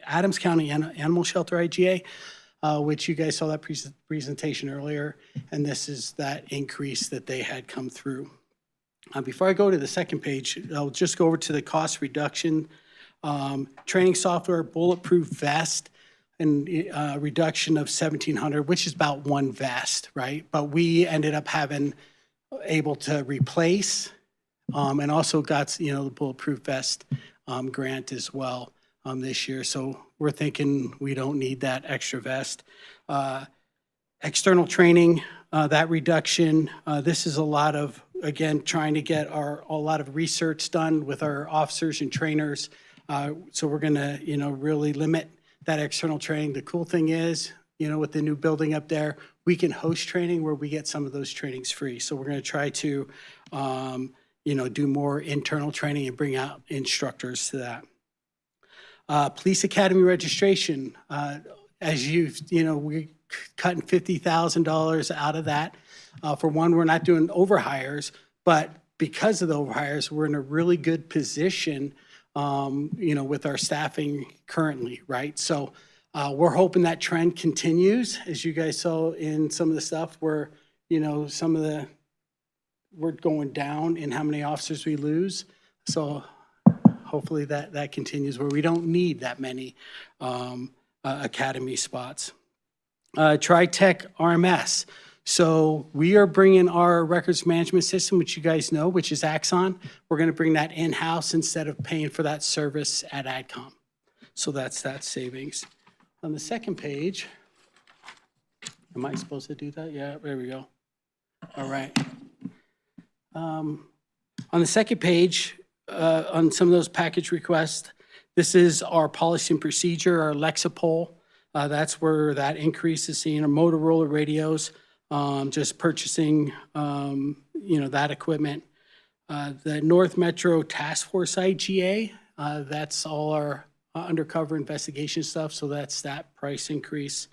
Adams County Animal Shelter IGA, which you guys saw that presentation earlier, and this is that increase that they had come through. Before I go to the second page, I'll just go over to the cost reduction. Training software, bulletproof vest, and reduction of 1,700, which is about one vest, right? But we ended up able to replace, and also got, the bulletproof vest grant as well this year. So we're thinking we don't need that extra vest. External training, that reduction, this is a lot of, again, trying to get a lot of research done with our officers and trainers. So we're going to, really limit that external training. The cool thing is, with the new building up there, we can host training where we get some of those trainings free. So we're going to try to, do more internal training and bring out instructors to that. Police Academy registration, as we're cutting $50,000 out of that. For one, we're not doing overhires, but because of the overhires, we're in a really good position, with our staffing currently, right? So we're hoping that trend continues, as you guys saw in some of the stuff where, we're going down in how many officers we lose. So hopefully that continues where we don't need that many academy spots. TriTech RMS. So we are bringing our records management system, which you guys know, which is Axon. We're going to bring that in-house instead of paying for that service at AdCom. So that's that savings. On the second page, am I supposed to do that? Yeah, there we go. All right. On the second page, on some of those package requests, this is our policy and procedure, our Lexapol. That's where that increase is seen. Our Motorola radios, just purchasing, that equipment. The North Metro Task Force IGA, that's all our undercover investigation stuff, so that's that price increase.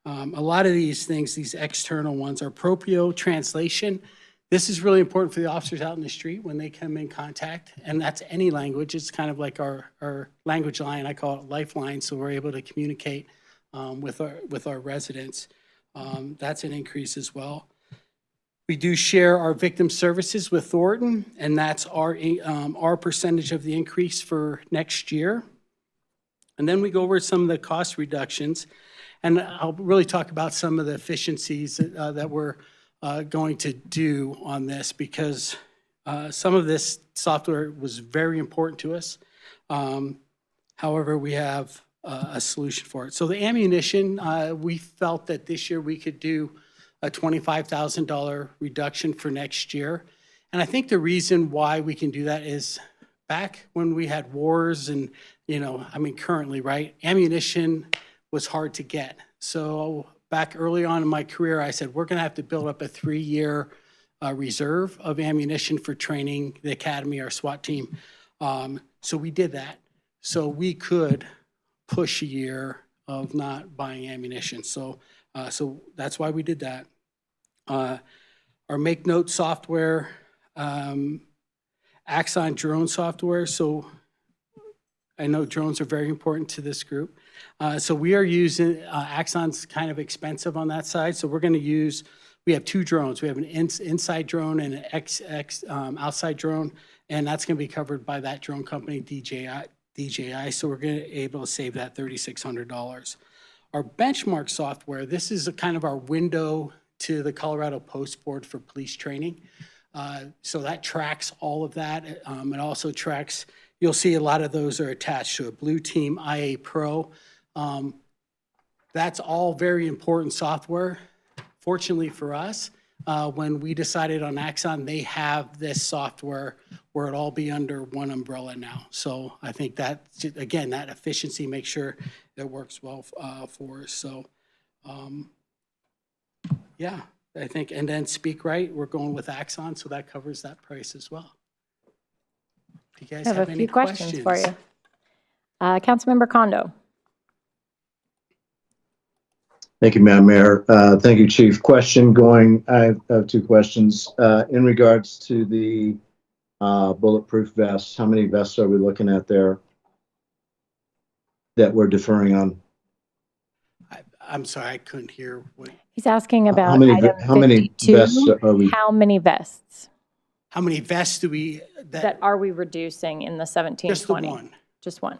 A lot of these things, these external ones, are Proprio translation. This is really important for the officers out in the street when they come in contact, and that's any language. It's kind of like our language line. I call it lifeline, so we're able to communicate with our residents. That's an increase as well. We do share our victim services with Thornton, and that's our percentage of the increase for next year. And then we go over some of the cost reductions, and I'll really talk about some of the efficiencies that we're going to do on this, because some of this software was very important to us. However, we have a solution for it. So the ammunition, we felt that this year we could do a $25,000 reduction for next year. And I think the reason why we can do that is back when we had wars and, currently, right, ammunition was hard to get. So back early on in my career, I said, we're going to have to build up a 3-year reserve of ammunition for training the academy, our SWAT team. So we did that. So we could push a year of not buying ammunition. So that's why we did that. Our Make Note software, Axon drone software. So I know drones are very important to this group. So we are using, Axon's kind of expensive on that side. So we're going to use, we have 2 drones. We have an inside drone and an outside drone. And that's going to be covered by that drone company, DJI. So we're going to be able to save that $3,600. Our benchmark software, this is a kind of our window to the Colorado Post Board for police training. So that tracks all of that. It also tracks, you'll see a lot of those are attached to a Blue Team IA Pro. That's all very important software. Fortunately for us, when we decided on Axon, they have this software where it'll all be under one umbrella now. So I think that, again, that efficiency makes sure it works well for us. So, yeah, I think, and then Speak Right, we're going with Axon, so that covers that price as well. Do you guys I have have a any few questions for you. Councilmember Kondo. Thank you, Madam Mayor. Thank you, Chief. I have two questions. In regards to the bulletproof vests, how many vests are we looking at there that we're deferring on? I'm sorry, I couldn't hear what, He's asking How about many, item how many 52. vests are we? How many vests how many vests do we, that are we reducing in the 1720? just the one. Just one.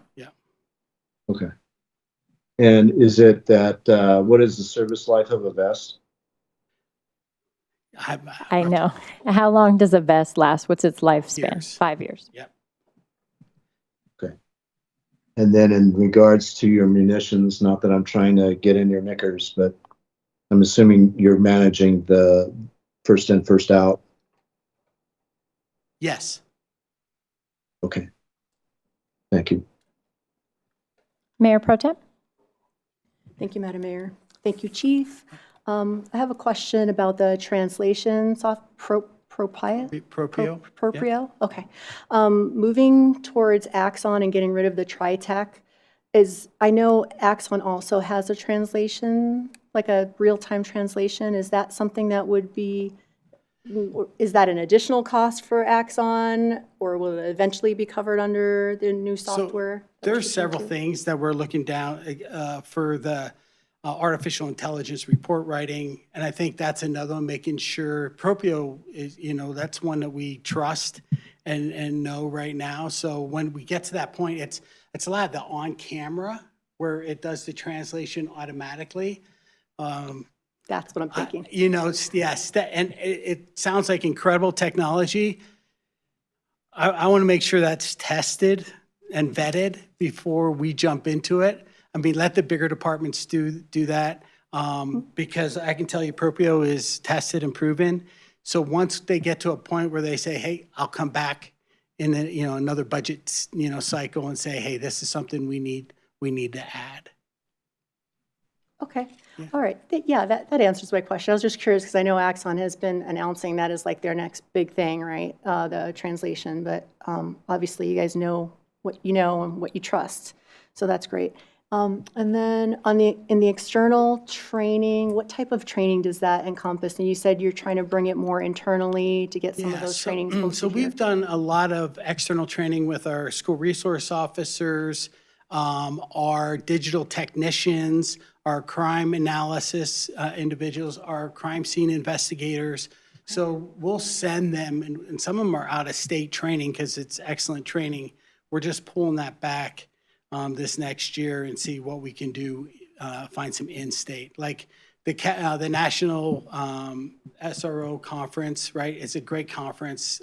Okay. And is it that, what is the service life of a vest? I know. How long does a vest last? What's its lifespan? Years. 5 years. Yep. Okay. And then in regards to your munitions, not that I'm trying to get in your knickers, but I'm assuming you're managing the first in, first out. Yes. Okay. Thank you. Mayor Pro Tem? Thank you, Madam Mayor. Thank you, Chief. I have a question about the translation Proprio? Proprio. Okay. Moving towards Axon and getting rid of the TriTech, I know Axon also has a translation, like a real-time translation. Is that something that would be, is that an additional cost for Axon, or will it eventually be covered under the new software? There are several things that we're looking down for the artificial intelligence report writing, and I think that's another one, making sure Proprio is, that's one that we trust and know right now. So when we get to that point, it's a lot of the on camera where it does the translation automatically. That's what I'm thinking. Yes, and it sounds like incredible technology. I want to make sure that's tested and vetted before we jump into it. I mean, let the bigger departments do that, because I can tell you Proprio is tested and proven. So once they get to a point where they say, hey, I'll come back in another budget cycle and say, hey, this is something we need to add. Okay. All right. That answers my question. I was just curious because I know Axon has been announcing that as like their next big thing, right? The translation, but obviously you guys know what you know and what you trust. So that's great. And then in the external training, what type of training does that encompass? And you said you're trying to bring it more internally to get some of those trainings posted So here. we've done a lot of external training with our school resource officers, our digital technicians, our crime analysis individuals, our crime scene investigators. So we'll send them, and some of them are out of state training because it's excellent training. We're just pulling that back this next year and see what we can do, find some in-state. Like the National SRO Conference, right? It's a great conference,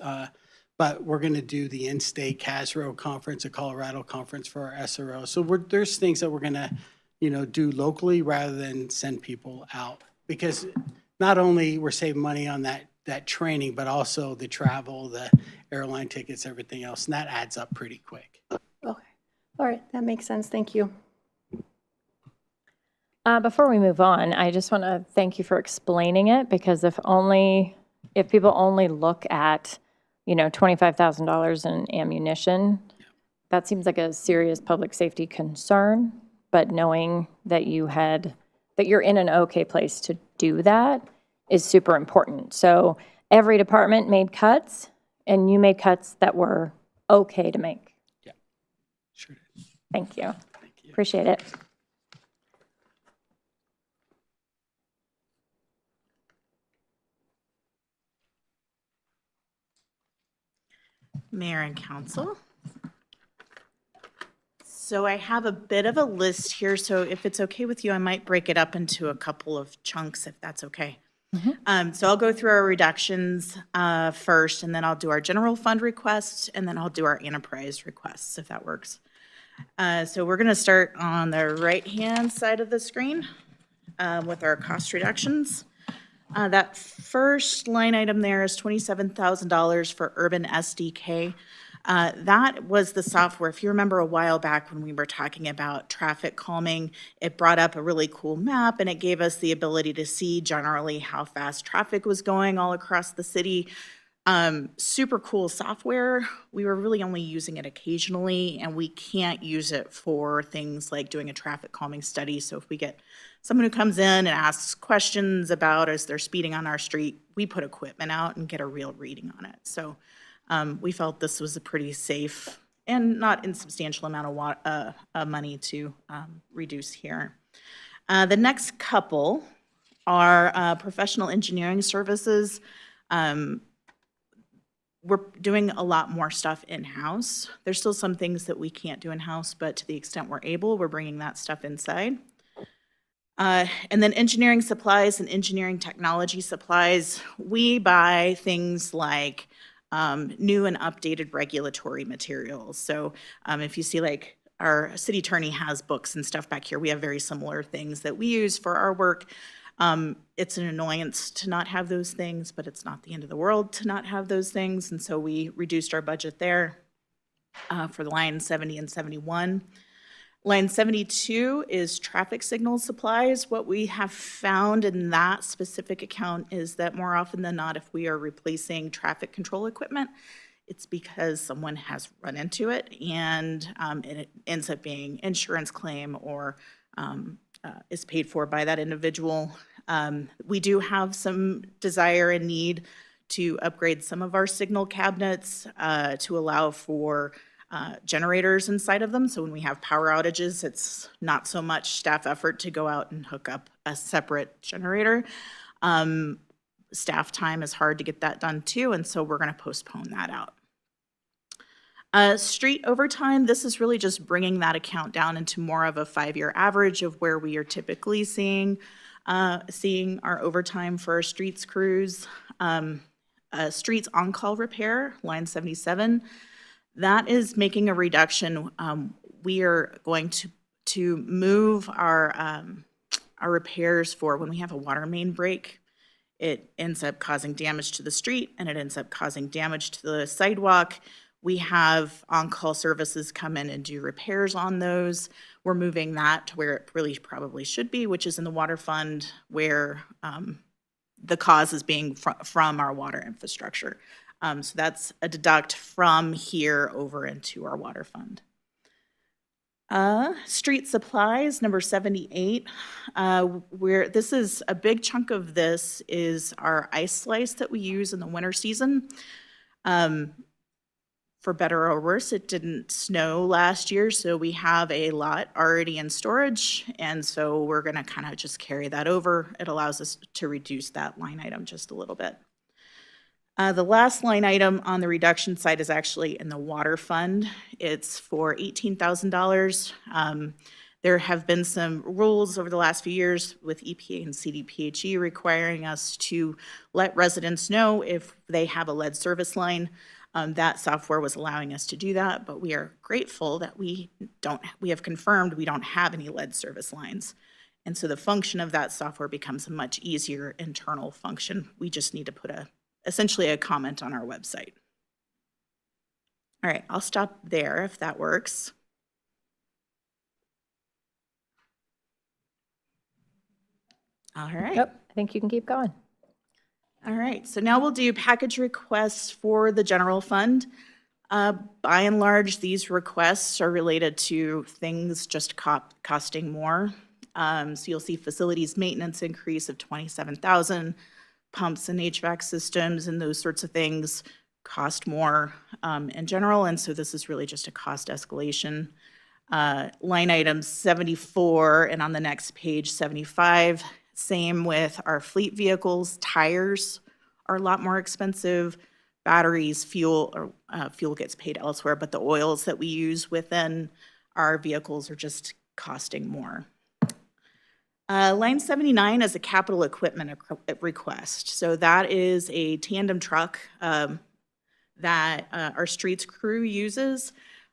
but we're going to do the in-state CASRO Conference, a Colorado conference for our SRO. So there's things that we're going to, do locally rather than send people out. Because not only we're saving money on that training, but also the travel, the airline tickets, everything else, and that adds up pretty quick. Okay. All right. That makes sense. Thank you. Before we move on, I just want to thank you for explaining it, because if people only look at, $25,000 in ammunition, that seems like a serious public safety concern. But knowing that you're in an okay place to do that is super important. So every department made cuts, and you made cuts that were okay to make. Yeah, sure. Thank you. Thank you. Appreciate it. Mayor and Council. So I have a bit of a list here, so if it's okay with you, I might break it up into a couple of chunks, if that's okay. So I'll go through our reductions first, and then I'll do our general fund requests, and then I'll do our enterprise requests, if that works. So we're going to start on the right-hand side of the screen with our cost reductions. That first line item there is $27,000 for Urban SDK. That was the software. If you remember a while back when we were talking about traffic calming, it brought up a really cool map, and it gave us the ability to see generally how fast traffic was going all across the city. Super cool software. We were really only using it occasionally, and we can't use it for things like doing a traffic calming study. So if we get someone who comes in and asks questions about as they're speeding on our street, we put equipment out and get a real reading on it. So we felt this was a pretty safe and not insubstantial amount of money to reduce here. The next couple are professional engineering services. We're doing a lot more stuff in-house. There's still some things that we can't do in-house, but to the extent we're able, we're bringing that stuff inside. And then engineering supplies and engineering technology supplies, we buy things like new and updated regulatory materials. So if you see like our city attorney has books and stuff back here, we have very similar things that we use for our work. It's an annoyance to not have those things, but it's not the end of the world to not have those things. And so we reduced our budget there for line 70 and 71. Line 72 is traffic signal supplies. What we have found in that specific account is that more often than not, if we are replacing traffic control equipment, it's because someone has run into it and it ends up being insurance claim or is paid for by that individual. We do have some desire and need to upgrade some of our signal cabinets to allow for generators inside of them. So when we have power outages, it's not so much staff effort to go out and hook up a separate generator. Staff time is hard to get that done too, and so we're going to postpone that out. Street overtime, this is really just bringing that account down into more of a 5-year average of where we are typically seeing our overtime for our streets crews. Streets on-call repair, line 77, that is making a reduction. We are going to move our repairs for when we have a water main break. It ends up causing damage to the street and it ends up causing damage to the sidewalk. We have on-call services come in and do repairs on those. We're moving that to where it really probably should be, which is in the water fund where the cause is being from our water infrastructure. So that's a deduct from here over into our water fund. Street supplies, number 78, where this is a big chunk of this is our ice slice that we use in the winter season. For better or worse, it didn't snow last year, so we have a lot already in storage, and so we're going to kind of just carry that over. It allows us to reduce that line item just a little bit. The last line item on the reduction side is actually in the water fund. It's for $18,000. There have been some rules over the last few years with EPA and CDPHE requiring us to let residents know if they have a lead service line. That software was allowing us to do that, but we are grateful that we have confirmed we don't have any lead service lines. And so the function of that software becomes a much easier internal function. We just need to put essentially a comment on our website. All right, I'll stop there if that works. All right. Yep, I think you can keep going. All right, so now we'll do package requests for the general fund. By and large, these requests are related to things just costing more. So you'll see facilities maintenance increase of $27,000, pumps and HVAC systems and those sorts of things cost more in general, and so this is really just a cost escalation. Line item 74, and on the next page, 75, same with our fleet vehicles. Tires are a lot more expensive. Batteries, fuel gets paid elsewhere, but the oils that we use within our vehicles are just costing more. Line 79 is a capital equipment request. So that is a tandem truck that our streets crew uses.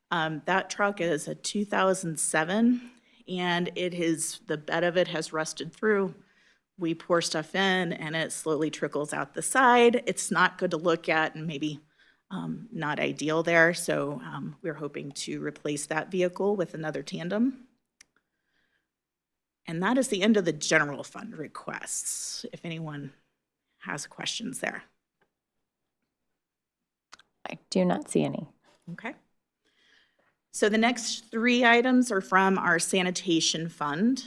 That truck is a 2007, and the bed of it has rusted through. We pour stuff in and it slowly trickles out the side. It's not good to look at and maybe not ideal there. So we're hoping to replace that vehicle with another tandem. And that is the end of the general fund requests, if anyone has questions there. I do not see any. Okay. So the next three items are from our sanitation fund.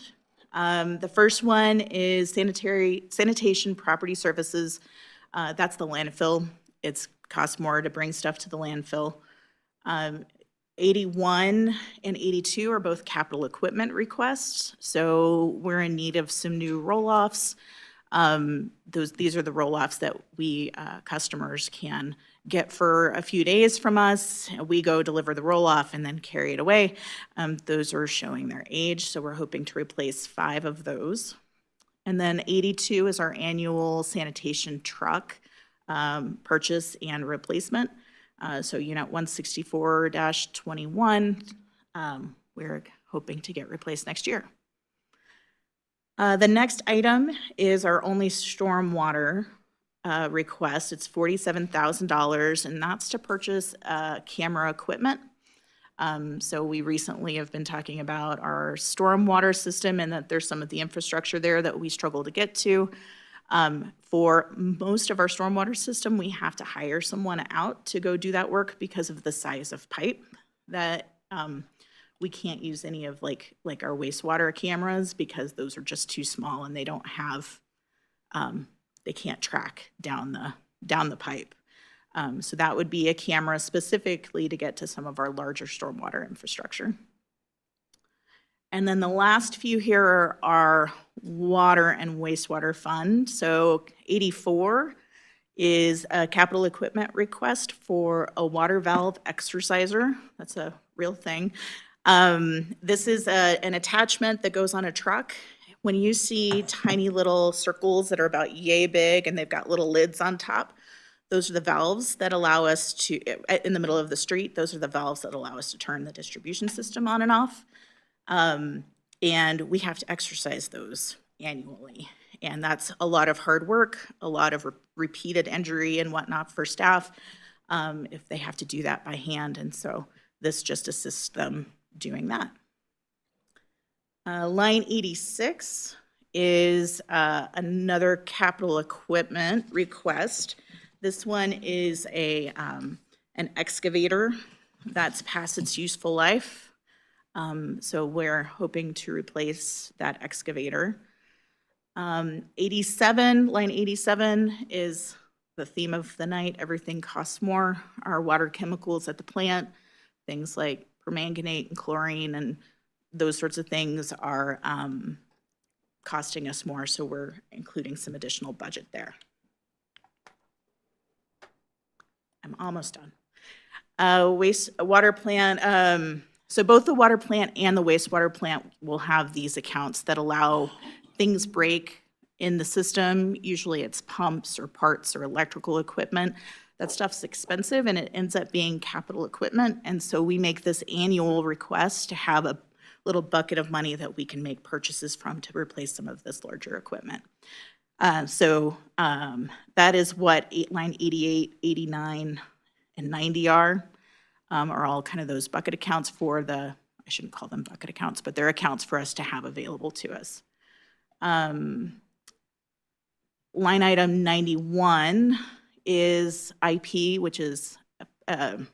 The first one is sanitation property services. That's the landfill. It's costs more to bring stuff to the landfill. 81 and 82 are both capital equipment requests. So we're in need of some new roll-offs. These are the roll-offs that we customers can get for a few days from us. We go deliver the roll-off and then carry it away. Those are showing their age, so we're hoping to replace 5 of those. And then 82 is our annual sanitation truck purchase and replacement. So unit 164-21, we're hoping to get replaced next year. The next item is our only stormwater request. It's $47,000, and that's to purchase camera equipment. So we recently have been talking about our stormwater system and that there's some of the infrastructure there that we struggle to get to. For most of our stormwater system, we have to hire someone out to go do that work because of the size of pipe that we can't use any of like our wastewater cameras because those are just too small and they don't have, they can't track down the pipe. So that would be a camera specifically to get to some of our larger stormwater infrastructure. And then the last few here are our water and wastewater fund. So 84 is a capital equipment request for a water valve exerciser. That's a real thing. This is an attachment that goes on a truck. When you see tiny little circles that are about yay big and they've got little lids on top, those are the valves that allow us to, in the middle of the street, those are the valves that allow us to turn the distribution system on and off. And we have to exercise those annually. And that's a lot of hard work, a lot of repeated injury and whatnot for staff if they have to do that by hand. And so this just assists them doing that. Line 86 is another capital equipment request. This one is an excavator that's past its useful life. So we're hoping to replace that excavator. 87, line 87 is the theme of the night. Everything costs more. Our water chemicals at the plant, things like permanganate and chlorine and those sorts of things are costing us more. So we're including some additional budget there. I'm almost done. Wastewater plant. So both the water plant and the wastewater plant will have these accounts that allow things break in the system. Usually it's pumps or parts or electrical equipment. That stuff's expensive and it ends up being capital equipment. And so we make this annual request to have a little bucket of money that we can make purchases from to replace some of this larger equipment. So that is what line 88, 89, and 90 are all kind of those bucket accounts for the, I shouldn't call them bucket accounts, but they're accounts for us to have available to us. Line item 91 is IP, which is the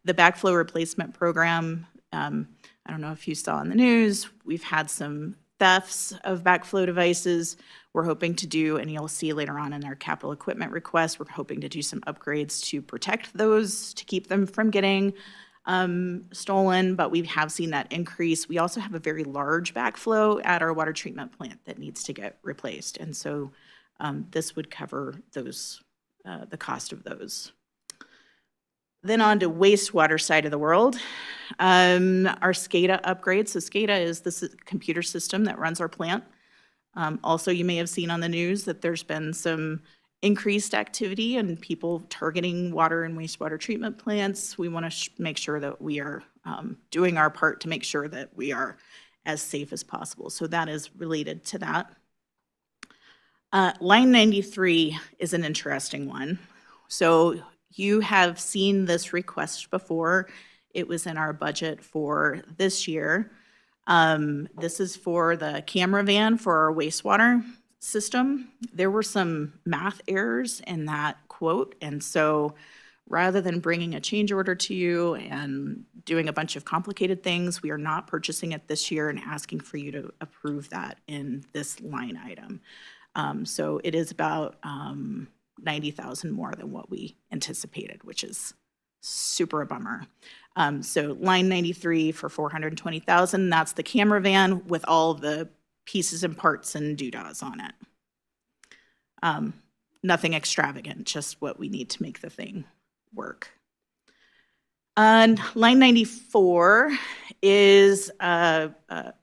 backflow replacement program. I don't know if you saw in the news, we've had some thefts of backflow devices. We're hoping to do, and you'll see later on in our capital equipment request, we're hoping to do some upgrades to protect those, to keep them from getting stolen, but we have seen that increase. We also have a very large backflow at our water treatment plant that needs to get replaced. And so this would cover those, the cost of those. Then on to wastewater side of the world, our SCADA upgrade. So SCADA is this computer system that runs our plant. Also, you may have seen on the news that there's been some increased activity and people targeting water and wastewater treatment plants. We want to make sure that we are doing our part to make sure that we are as safe as possible. So that is related to that. Line 93 is an interesting one. So you have seen this request before. It was in our budget for this year. This is for the camera van for our wastewater system. There were some math errors in that quote, and so rather than bringing a change order to you and doing a bunch of complicated things, we are not purchasing it this year and asking for you to approve that in this line item. So it is about 90,000 more than what we anticipated, which is super a bummer. So line 93 for 420,000, that's the camera van with all the pieces and parts and doodads on it. Nothing extravagant, just what we need to make the thing work. And line 94 is up at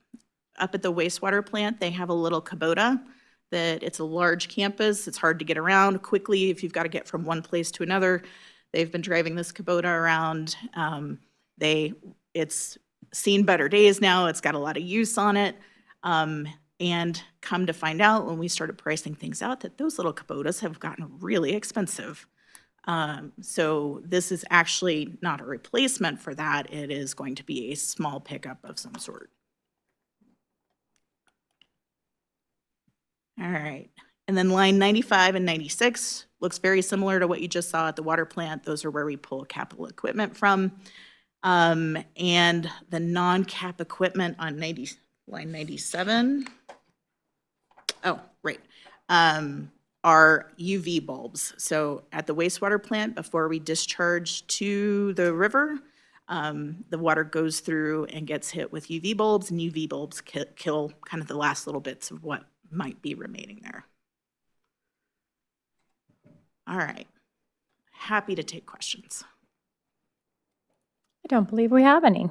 the wastewater plant. They have a little Kubota that it's a large campus. It's hard to get around quickly if you've got to get from one place to another. They've been driving this Kubota around. It's seen better days now. It's got a lot of use on it. And come to find out when we started pricing things out that those little Kubotas have gotten really expensive. So this is actually not a replacement for that. It is going to be a small pickup of some sort. All right. And then line 95 and 96 looks very similar to what you just saw at the water plant. Those are where we pull capital equipment from. And the non-cap equipment on line 97. Oh, right. Are UV bulbs. So at the wastewater plant, before we discharge to the river, the water goes through and gets hit with UV bulbs, and UV bulbs kill kind of the last little bits of what might be remaining there. All right. Happy to take questions. I don't believe we have any,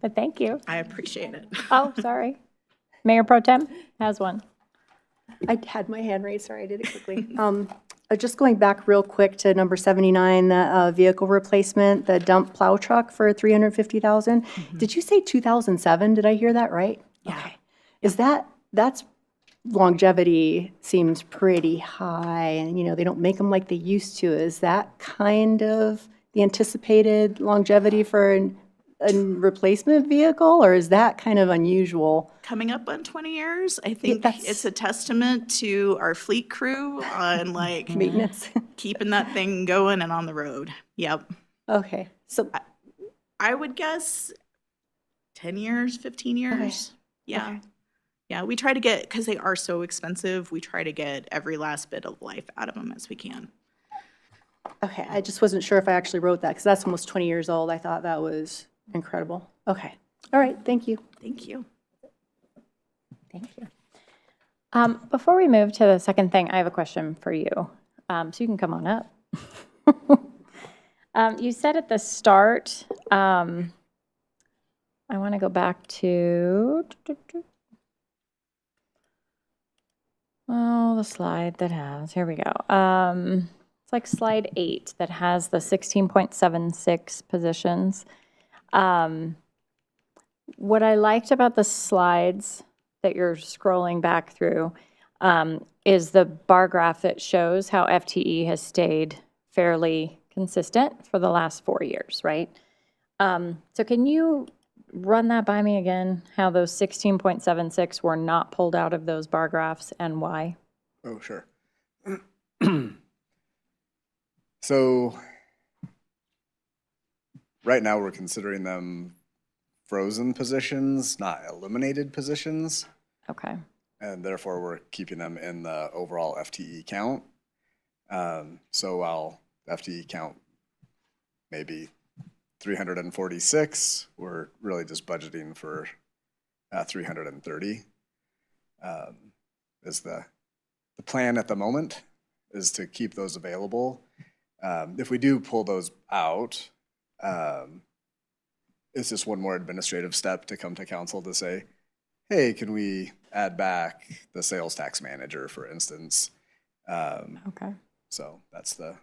but thank you. I appreciate it. Oh, sorry. Mayor Pro Tem has one. I had my hand raised, sorry, I did it quickly. Just going back real quick to number 79, the vehicle replacement, the dump plow truck for 350,000. Did you say 2007? Did I hear that right? Yeah. Okay. Is that's longevity seems pretty high, and, you know, they don't make them like they used to. Is that kind of the anticipated longevity for a replacement vehicle, or is that kind of unusual? Coming up on 20 years, I think that's- it's a testament to our fleet crew on like Maintenance. keeping that thing going and on the road. Yep. Okay, so, I would guess 10 years, 15 years. Yeah. Okay. Yeah, we try to get, because they are so expensive, we try to get every last bit of life out of them as we can. okay, I just wasn't sure if I actually wrote that, because that's almost 20 years old. I thought that was incredible. Okay, all right, thank you. Thank you. Thank you. Before we move to the second thing, I have a question for you. So you can come on up. You said at the start, I want to go back to, the slide that has, here we go. It's like slide 8 that has the 16.76 positions. What I liked about the slides that you're scrolling back through is the bar graph that shows how FTE has stayed fairly consistent for the last 4 years, right? So can you run that by me again, how those 16.76 were not pulled out of those bar graphs and why? Oh, sure. So right now we're considering them frozen positions, not eliminated positions. Okay. And therefore we're keeping them in the overall FTE count. So while FTE count maybe 346, we're really just budgeting for 330. Is the plan at the moment is to keep those available. If we do pull those out, it's just one more administrative step to come to council to say, hey, can we add back the sales tax manager, for instance? Okay. So that's the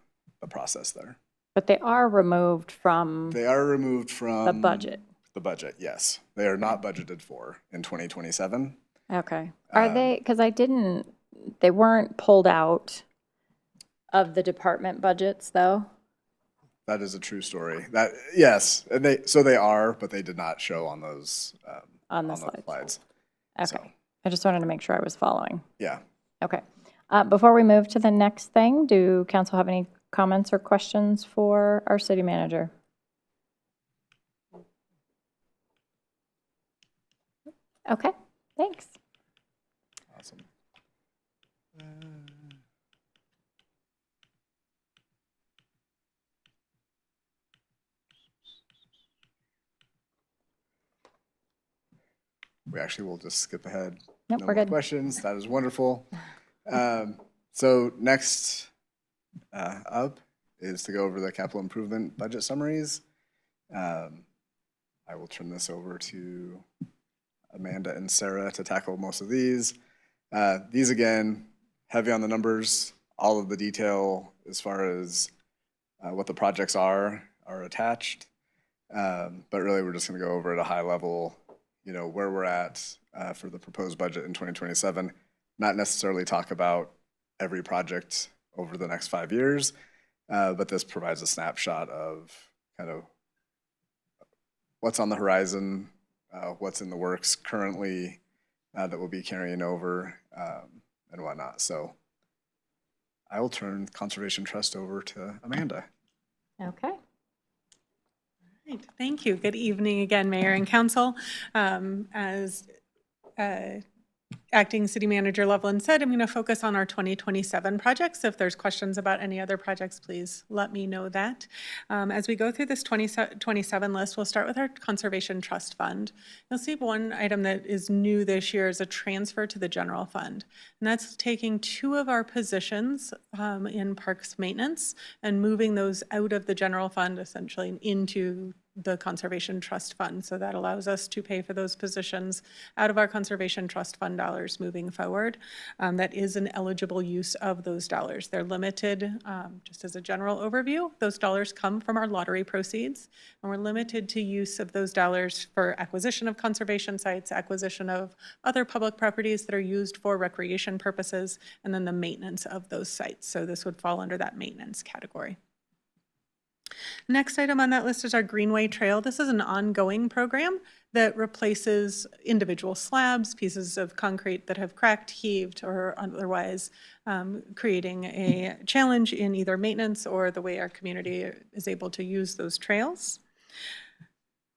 process there. But they are removed from They are removed from the budget. The budget, yes. They are not budgeted for in 2027. Okay. Are they, because they weren't pulled out of the department budgets, though? That is a true story. That, yes, and they are, but they did not show on those On the those slides. Okay. So, I just wanted to make sure I was following. yeah. Okay. Before we move to the next thing, do council have any comments or questions for our city manager? Okay, thanks. Awesome. We actually will just skip ahead. Nope, No we're more good. questions. That is wonderful. So next up is to go over the capital improvement budget summaries. I will turn this over to Amanda and Sarah to tackle most of these. These, again, heavy on the numbers. All of the detail as far as what the projects are attached. But really, we're just going to go over at a high level, where we're at for the proposed budget in 2027. Not necessarily talk about every project over the next 5 years, but this provides a snapshot of kind of what's on the horizon, what's in the works currently that we'll be carrying over and whatnot. So I will turn Conservation Trust over to Amanda. Okay. Right, thank you. Good evening again, Mayor and Council. As Acting City Manager Loveland said, I'm going to focus on our 2027 projects. If there's questions about any other projects, please let me know that. As we go through this 2027 list, we'll start with our Conservation Trust Fund. You'll see one item that is new this year is a transfer to the general fund. And that's taking 2 of our positions in parks maintenance and moving those out of the general fund essentially into the Conservation Trust Fund. So that allows us to pay for those positions out of our Conservation Trust Fund dollars moving forward. That is an eligible use of those dollars. They're limited, just as a general overview, those dollars come from our lottery proceeds, and we're limited to use of those dollars for acquisition of conservation sites, acquisition of other public properties that are used for recreation purposes, and then the maintenance of those sites. So this would fall under that maintenance category. Next item on that list is our Greenway Trail. This is an ongoing program that replaces individual slabs, pieces of concrete that have cracked, heaved, or otherwise creating a challenge in either maintenance or the way our community is able to use those trails.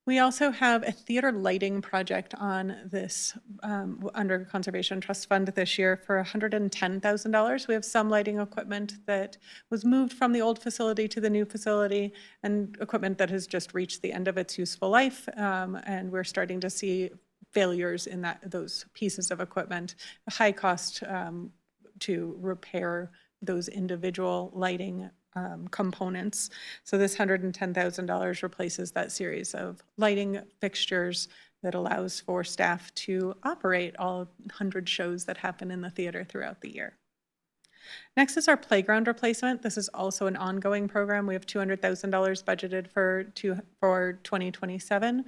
We also have a theater lighting project on this under Conservation Trust Fund this year for $110,000. We have some lighting equipment that was moved from the old facility to the new facility and equipment that has just reached the end of its useful life. And we're starting to see failures in those pieces of equipment, a high cost to repair those individual lighting components. So this $110,000 replaces that series of lighting fixtures that allows for staff to operate all 100 shows that happen in the theater throughout the year. Next is our playground replacement. This is also an ongoing program. We have $200,000 budgeted for 2027.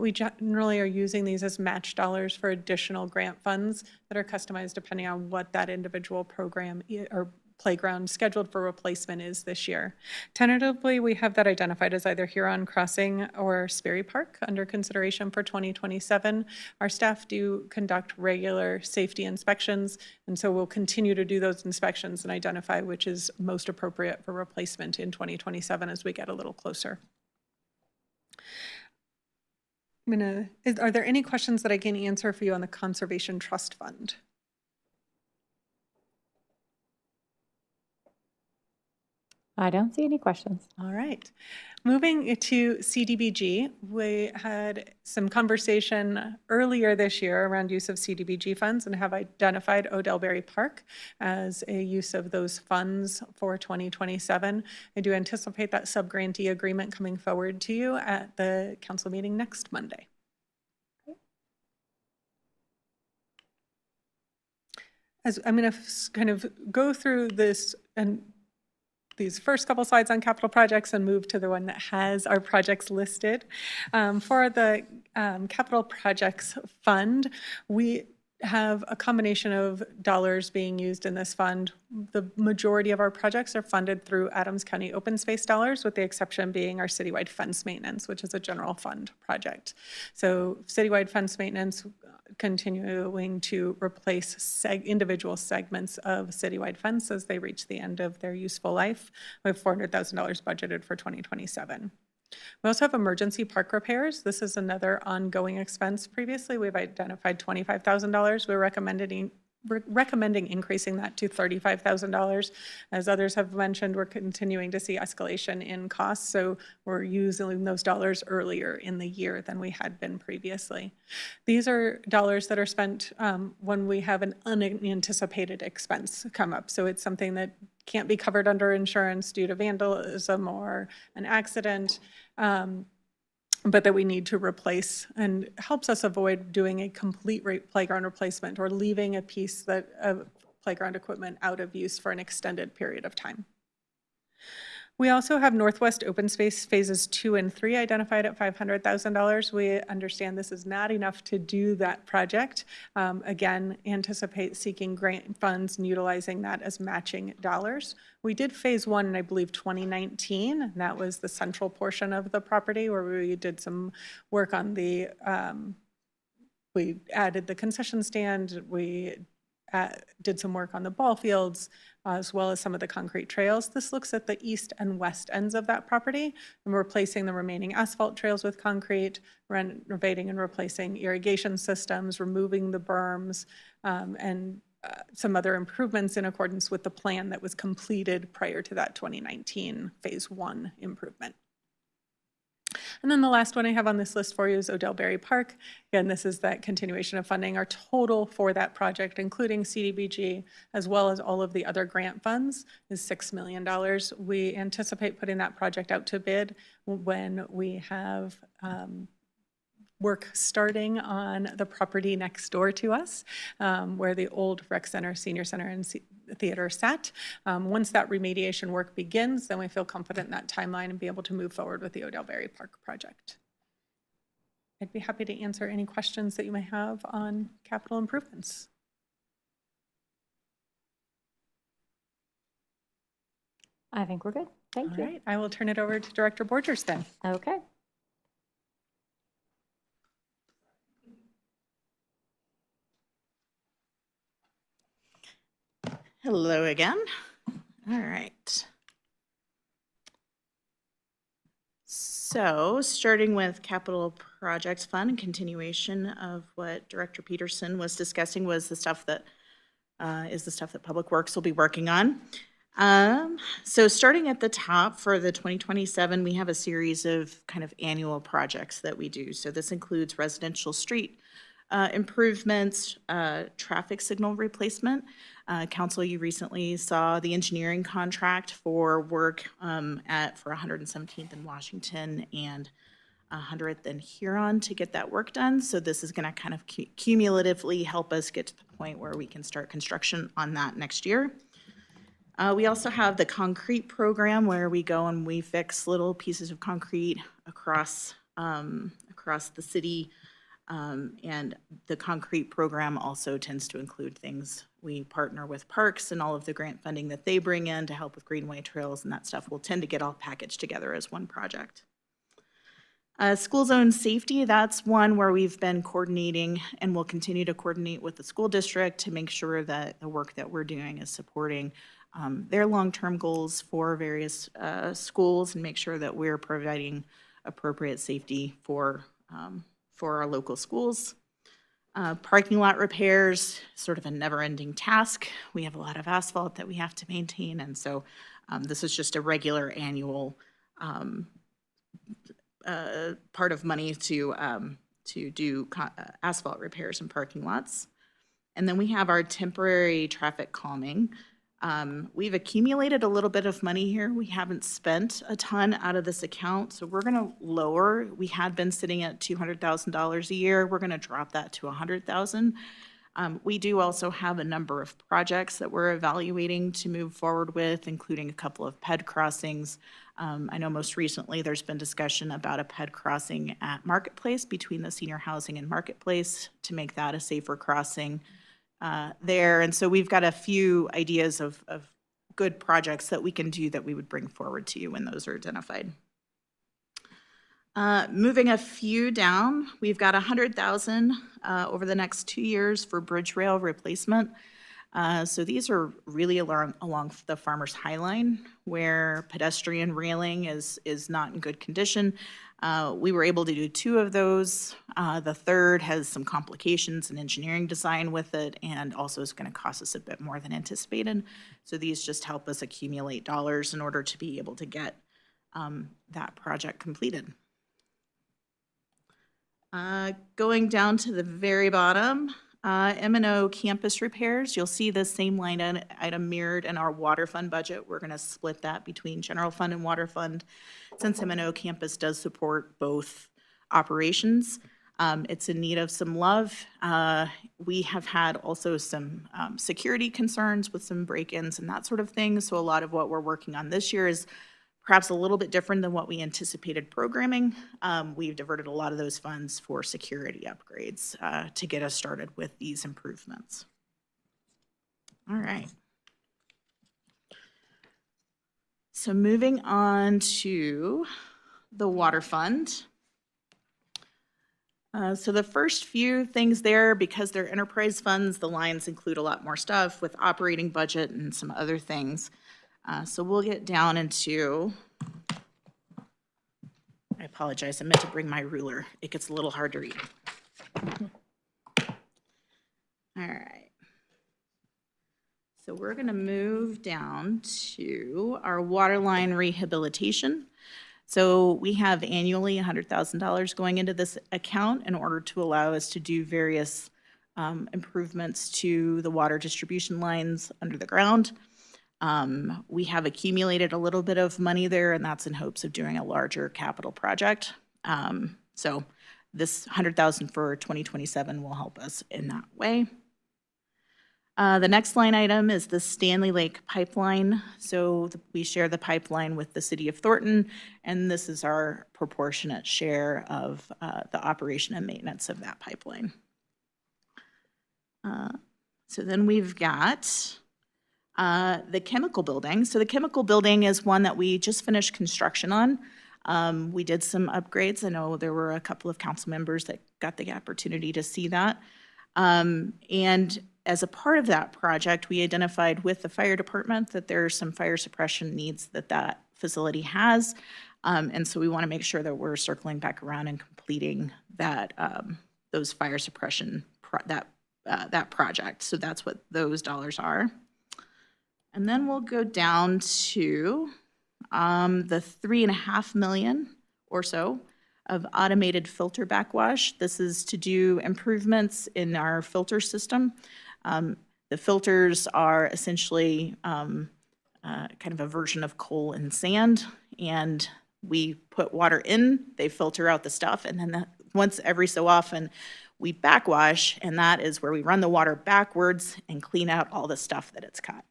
We generally are using these as match dollars for additional grant funds that are customized depending on what that individual program or playground scheduled for replacement is this year. Tentatively, we have that identified as either Huron Crossing or Sperry Park under consideration for 2027. Our staff do conduct regular safety inspections, and so we'll continue to do those inspections and identify which is most appropriate for replacement in 2027 as we get a little closer. Are there any questions that I can answer for you on the Conservation Trust Fund? I don't see any questions. All right. Moving to CDBG, we had some conversation earlier this year around use of CDBG funds and have identified Odellberry Park as a use of those funds for 2027. I do anticipate that subgrantee agreement coming forward to you at the council meeting next Monday. As I'm going to kind of go through this and these first couple slides on capital projects and move to the one that has our projects listed. For the capital projects fund, we have a combination of dollars being used in this fund. The majority of our projects are funded through Adams County open space dollars, with the exception being our citywide fence maintenance, which is a general fund project. So citywide fence maintenance, continuing to replace individual segments of citywide fence as they reach the end of their useful life. We have $400,000 budgeted for 2027. We also have emergency park repairs. This is another ongoing expense. Previously, we've identified $25,000. We're recommending increasing that to $35,000. As others have mentioned, we're continuing to see escalation in costs, so we're using those dollars earlier in the year than we had been previously. These are dollars that are spent when we have an unanticipated expense come up. So it's something that can't be covered under insurance due to vandalism or an accident, but that we need to replace, and helps us avoid doing a complete playground replacement or leaving a piece of playground equipment out of use for an extended period of time. We also have Northwest Open Space Phases 2 and 3 identified at $500,000. We understand this is not enough to do that project. Again, anticipate seeking grant funds and utilizing that as matching dollars. We did Phase 1 in, I believe, 2019. And that was the central portion of the property where we did some work on the, we added the concession stand, we did some work on the ball fields, as well as some of the concrete trails. This looks at the east and west ends of that property, and we're replacing the remaining asphalt trails with concrete, renovating and replacing irrigation systems, removing the berms, and some other improvements in accordance with the plan that was completed prior to that 2019 Phase 1 improvement. And then the last one I have on this list for you is Odell Berry Park. Again, this is that continuation of funding. Our total for that project, including CDBG, as well as all of the other grant funds, is $6 million. We anticipate putting that project out to bid when we have work starting on the property next door to us, where the old rec center, senior center, and theater sat. Once that remediation work begins, then we feel confident in that timeline and be able to move forward with the Odell Berry Park project. I'd be happy to answer any questions that you may have on capital improvements. I think we're good. Thank you. All right, I will turn it over to Director Borgers then. Okay. Hello again. All right. So starting with Capital Projects Fund, and continuation of what Director Peterson was discussing was the stuff that is the stuff that Public Works will be working on. So starting at the top for the 2027, we have a series of kind of annual projects that we do. So this includes residential street improvements, traffic signal replacement. Council, you recently saw the engineering contract for work for 117th and Washington and 100th and Huron to get that work done. So this is going to kind of cumulatively help us get to the point where we can start construction on that next year. We also have the concrete program where we go and we fix little pieces of concrete across the city. And the concrete program also tends to include things. We partner with parks and all of the grant funding that they bring in to help with greenway trails and that stuff will tend to get all packaged together as one project. School zone safety, that's one where we've been coordinating and will continue to coordinate with the school district to make sure that the work that we're doing is supporting their long-term goals for various schools and make sure that we're providing appropriate safety for our local schools. Parking lot repairs, sort of a never-ending task. We have a lot of asphalt that we have to maintain, and so this is just a regular annual part of money to do asphalt repairs in parking lots. And then we have our temporary traffic calming. We've accumulated a little bit of money here. We haven't spent a ton out of this account, so we're gonna lower. We had been sitting at $200,000 a year. We're gonna drop that to $100,000. We do also have a number of projects that we're evaluating to move forward with, including a couple of ped crossings I know most recently there's been discussion about a ped crossing at Marketplace between the senior housing and Marketplace to make that a safer crossing there. And so we've got a few ideas of good projects that we can do that we would bring forward to you when those are identified. Moving a few down, we've got $100,000 over the next 2 years for bridge rail replacement. So these are really along the Farmers High Line where pedestrian railing is not in good condition. We were able to do 2 of those. The third has some complications in engineering design with it and also is going to cost us a bit more than anticipated. So these just help us accumulate dollars in order to be able to get that project completed. Going down to the very bottom, M&O campus repairs, you'll see the same line item mirrored in our water fund budget. We're going to split that between general fund and water fund. Since M&O campus does support both operations, it's in need of some love. We have had also some security concerns with some break-ins and that sort of thing. So a lot of what we're working on this year is perhaps a little bit different than what we anticipated programming. We've diverted a lot of those funds for security upgrades to get us started with these improvements. All right. So moving on to the water fund. So the first few things there, because they're enterprise funds, the lines include a lot more stuff with operating budget and some other things. So we'll get down into, I apologize, I meant to bring my ruler. It gets a little hard to read. All right. So we're going to move down to our water line rehabilitation. So we have annually $100,000 going into this account in order to allow us to do various improvements to the water distribution lines under the ground. We have accumulated a little bit of money there, and that's in hopes of doing a larger capital project. So this $100,000 for 2027 will help us in that way. The next line item is the Stanley Lake pipeline. So we share the pipeline with the city of Thornton, and this is our proportionate share of the operation and maintenance of that pipeline. So then we've got the chemical building. So the chemical building is one that we just finished construction on. We did some upgrades. I know there were a couple of council members that got the opportunity to see that. And as a part of that project, we identified with the fire department that there are some fire suppression needs that that facility has. And so we want to make sure that we're circling back around and completing that, those fire suppression, that project. So that's what those dollars are. And then we'll go down to the $3.5 million or so of automated filter backwash. This is to do improvements in our filter system. The filters are essentially kind of a version of coal and sand, and we put water in, they filter out the stuff, and then once every so often we backwash, and that is where we run the water backwards and clean out all the stuff that it's caught.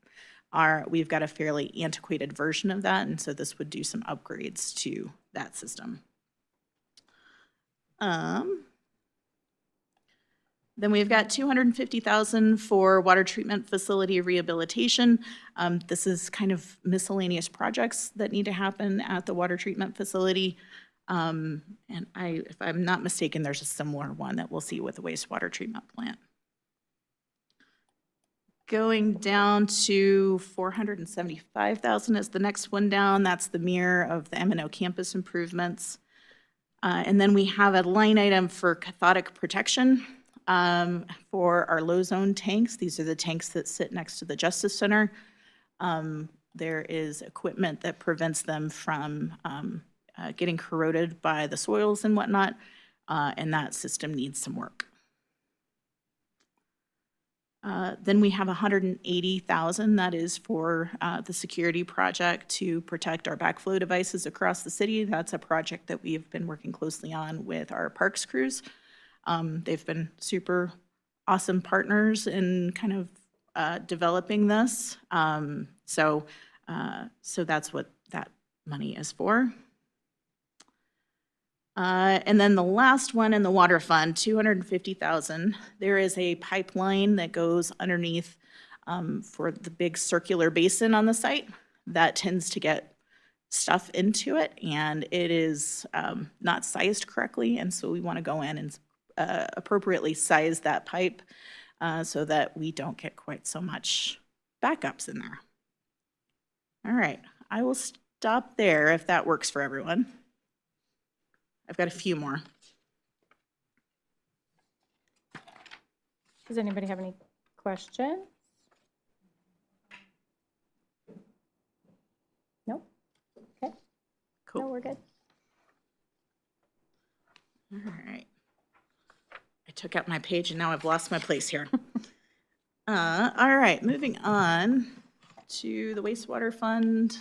We've got a fairly antiquated version of that, and so this would do some upgrades to that system. Then we've got $250,000 for water treatment facility rehabilitation. This is kind of miscellaneous projects that need to happen at the water treatment facility. And if I'm not mistaken, there's a similar one that we'll see with the wastewater treatment plant. Going down to $475,000 is the next one down. That's the mirror of the M&O campus improvements. And then we have a line item for cathodic protection for our low zone tanks. These are the tanks that sit next to the Justice Center. There is equipment that prevents them from getting corroded by the soils and whatnot, and that system needs some work. Then we have $180,000 that is for the security project to protect our backflow devices across the city. That's a project that we've been working closely on with our parks crews. They've been super awesome partners in kind of developing this. So that's what money is for. And then the last one in the water fund, 250,000. There is a pipeline that goes underneath for the big circular basin on the site that tends to get stuff into it, and it is not sized correctly, and so we want to go in and appropriately size that pipe so that we don't get quite so much backups in there. All right, I will stop there if that works for everyone. I've got a few more. Does anybody have any questions? No? Okay. Cool. No, we're good. All right. I took out my page and now I've lost my place here. All right, moving on to the wastewater fund.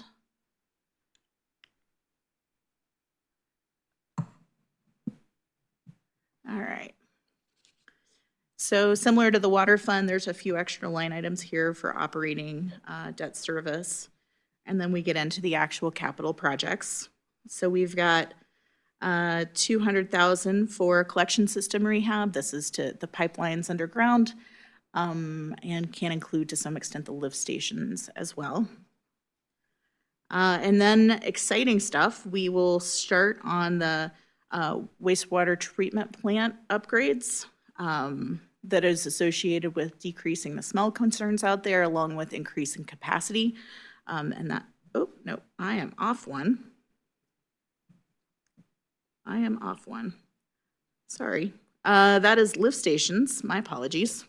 All right. So similar to the water fund, there's a few extra line items here for operating debt service. And then we get into the actual capital projects. So we've got 200,000 for collection system rehab. This is to the pipelines underground and can include to some extent the lift stations as well. And then exciting stuff, we will start on the wastewater treatment plant upgrades that is associated with decreasing the smell concerns out there along with increasing capacity. And that, oh, no, I am off one. Sorry. That is lift stations. My apologies.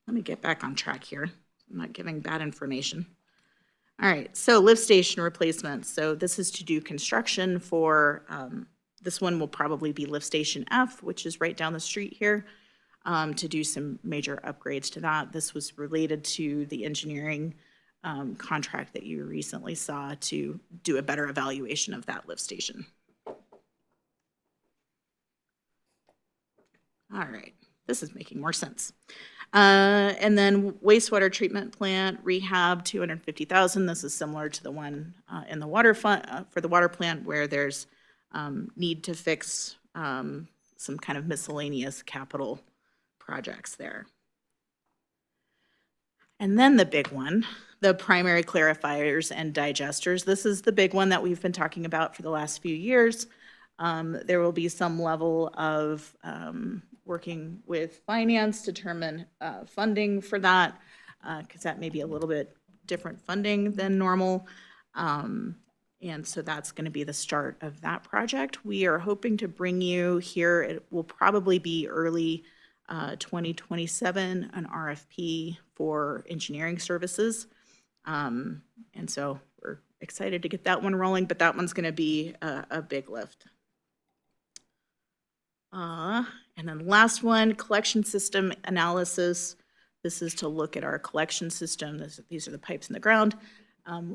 Let me get back on track here. I'm not giving bad information. All right, so lift station replacements. So this is to do construction for, this one will probably be lift station F, which is right down the street here, to do some major upgrades to that. This was related to the engineering contract that you recently saw to do a better evaluation of that lift station. All right, this is making more sense. And then wastewater treatment plant rehab, 250,000. This is similar to the one in the water fund for the water plant where there's need to fix some kind of miscellaneous capital projects there. And then the big one, the primary clarifiers and digesters. This is the big one that we've been talking about for the last few years. There will be some level of working with finance to determine funding for that, because that may be a little bit different funding than normal. And so that's going to be the start of that project. We are hoping to bring you here, it will probably be early 2027, an RFP for engineering services. And so we're excited to get that one rolling, but that one's going to be a big lift. And then last one, collection system analysis. This is to look at our collection system. These are the pipes in the ground.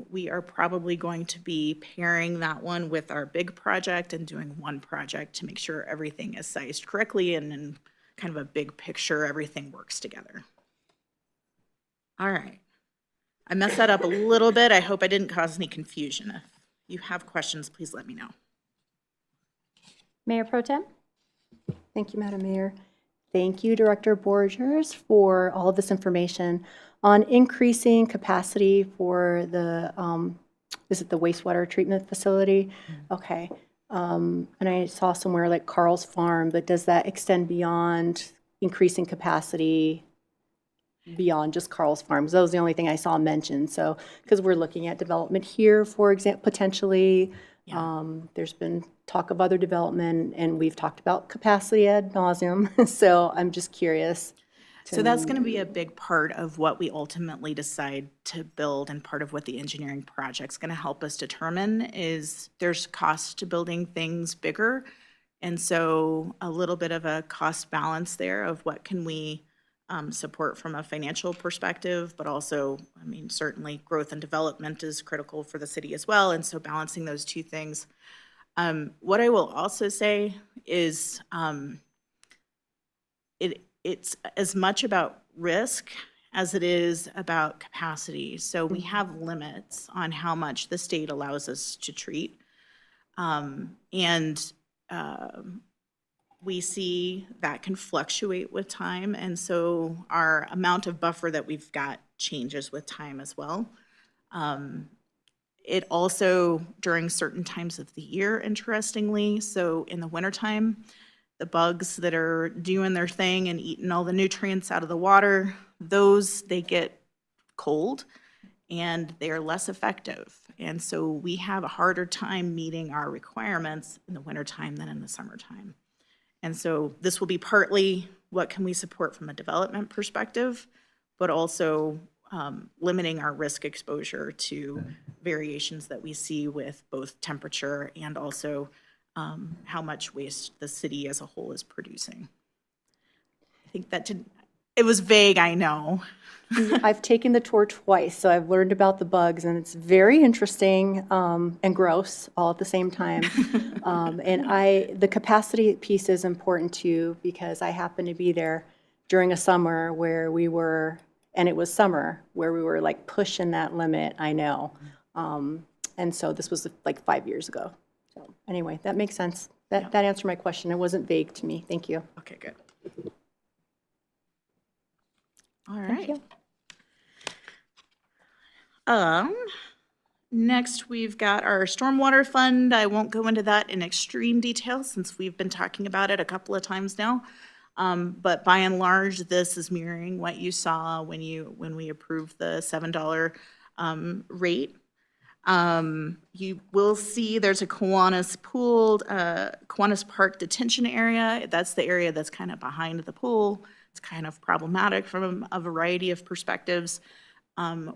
We are probably going to be pairing that one with our big project and doing one project to make sure everything is sized correctly and in kind of a big picture, everything works together. All right. I messed that up a little bit. I hope I didn't cause any confusion. If you have questions, please let me know. Mayor Pro Tem? Thank you, Madam Mayor. Thank you, Director Borgers, for all of this information on increasing capacity for the, is it the wastewater treatment facility? Okay. And I saw somewhere like Carl's Farm, but does that extend beyond increasing capacity beyond just Carl's Farm? Because that was the only thing I saw mentioned. So, because we're looking at development here, for example, potentially. Yeah. There's been talk of other development, and we've talked about capacity ad nauseum. So I'm just curious. So that's going to be a big part of what we ultimately decide to build, and part of what the engineering project's going to help us determine is there's cost to building things bigger. And so a little bit of a cost balance there of what can we support from a financial perspective, but also, I mean, certainly growth and development is critical for the city as well. And so balancing those two things. What I will also say is it's as much about risk as it is about capacity. So we have limits on how much the state allows us to treat. We see that can fluctuate with time, and so our amount of buffer that we've got changes with time as well. It also, during certain times of the year, interestingly, so in the wintertime, the bugs that are doing their thing and eating all the nutrients out of the water, they get cold and they're less effective. And so we have a harder time meeting our requirements in the wintertime than in the summertime. And so this will be partly what can we support from a development perspective, but also limiting our risk exposure to variations that we see with both temperature and also how much waste the city as a whole is producing. I think it was vague, I know. I've taken the tour twice, so I've learned about the bugs, and it's very interesting and gross all at the same time. The capacity piece is important too, because I happened to be there during a summer where we were, and it was summer, where we were like pushing that limit, I know. And so this was like 5 years ago. So anyway, that makes sense. That answered my question. It wasn't vague to me. Thank you. Okay, good. All right. Next, we've got our stormwater fund. I won't go into that in extreme detail since we've been talking about it a couple of times now. But by and large, this is mirroring what you saw when we approved the $7 rate. You will see there's a Kiwanis Park detention area. That's the area that's kind of behind the pool. It's kind of problematic from a variety of perspectives.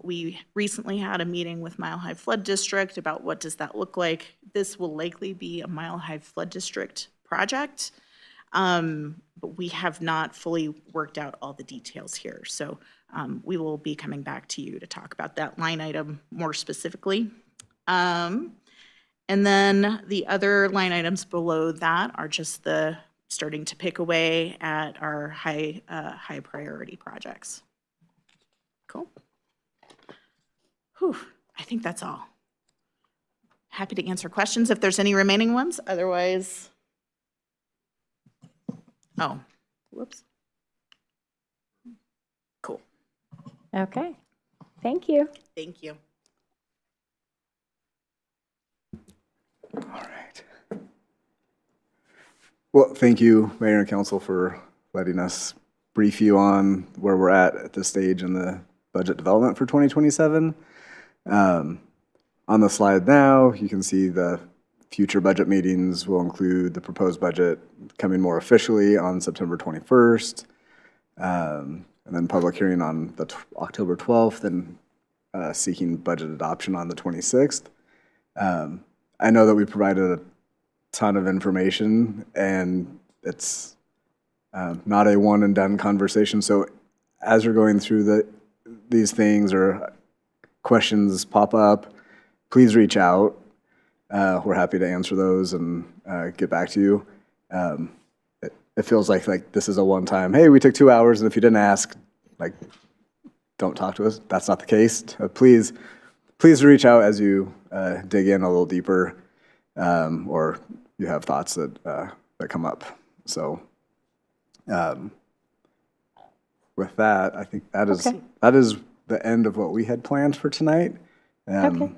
We recently had a meeting with Mile High Flood District about what does that look like. This will likely be a Mile High Flood District project, but we have not fully worked out all the details here. So we will be coming back to you to talk about that line item more specifically. And then the other line items below that are just starting to pick away at our high priority projects. Cool. Whew, I think that's all. Happy to answer questions if there's any remaining ones. Otherwise, whoops. Cool. Okay. Thank you. Thank you. All right. Well, thank you, Mayor and Council, for letting us brief you on where we're at this stage in the budget development for 2027. On the slide now, you can see the future budget meetings will include the proposed budget coming more officially on September 21st, and then public hearing on October 12th, and seeking budget adoption on the 26th. I know that we provided a ton of information, and it's not a one and done conversation. So as you're going through these things or questions pop up, please reach out. We're happy to answer those and get back to you. It feels like this is a one-time, hey, we took 2 hours, and if you didn't ask, don't talk to us. That's not the case. Please reach out as you dig in a little deeper, or you have thoughts that come up. So with that, I think that is the end of what we had planned for tonight. Okay.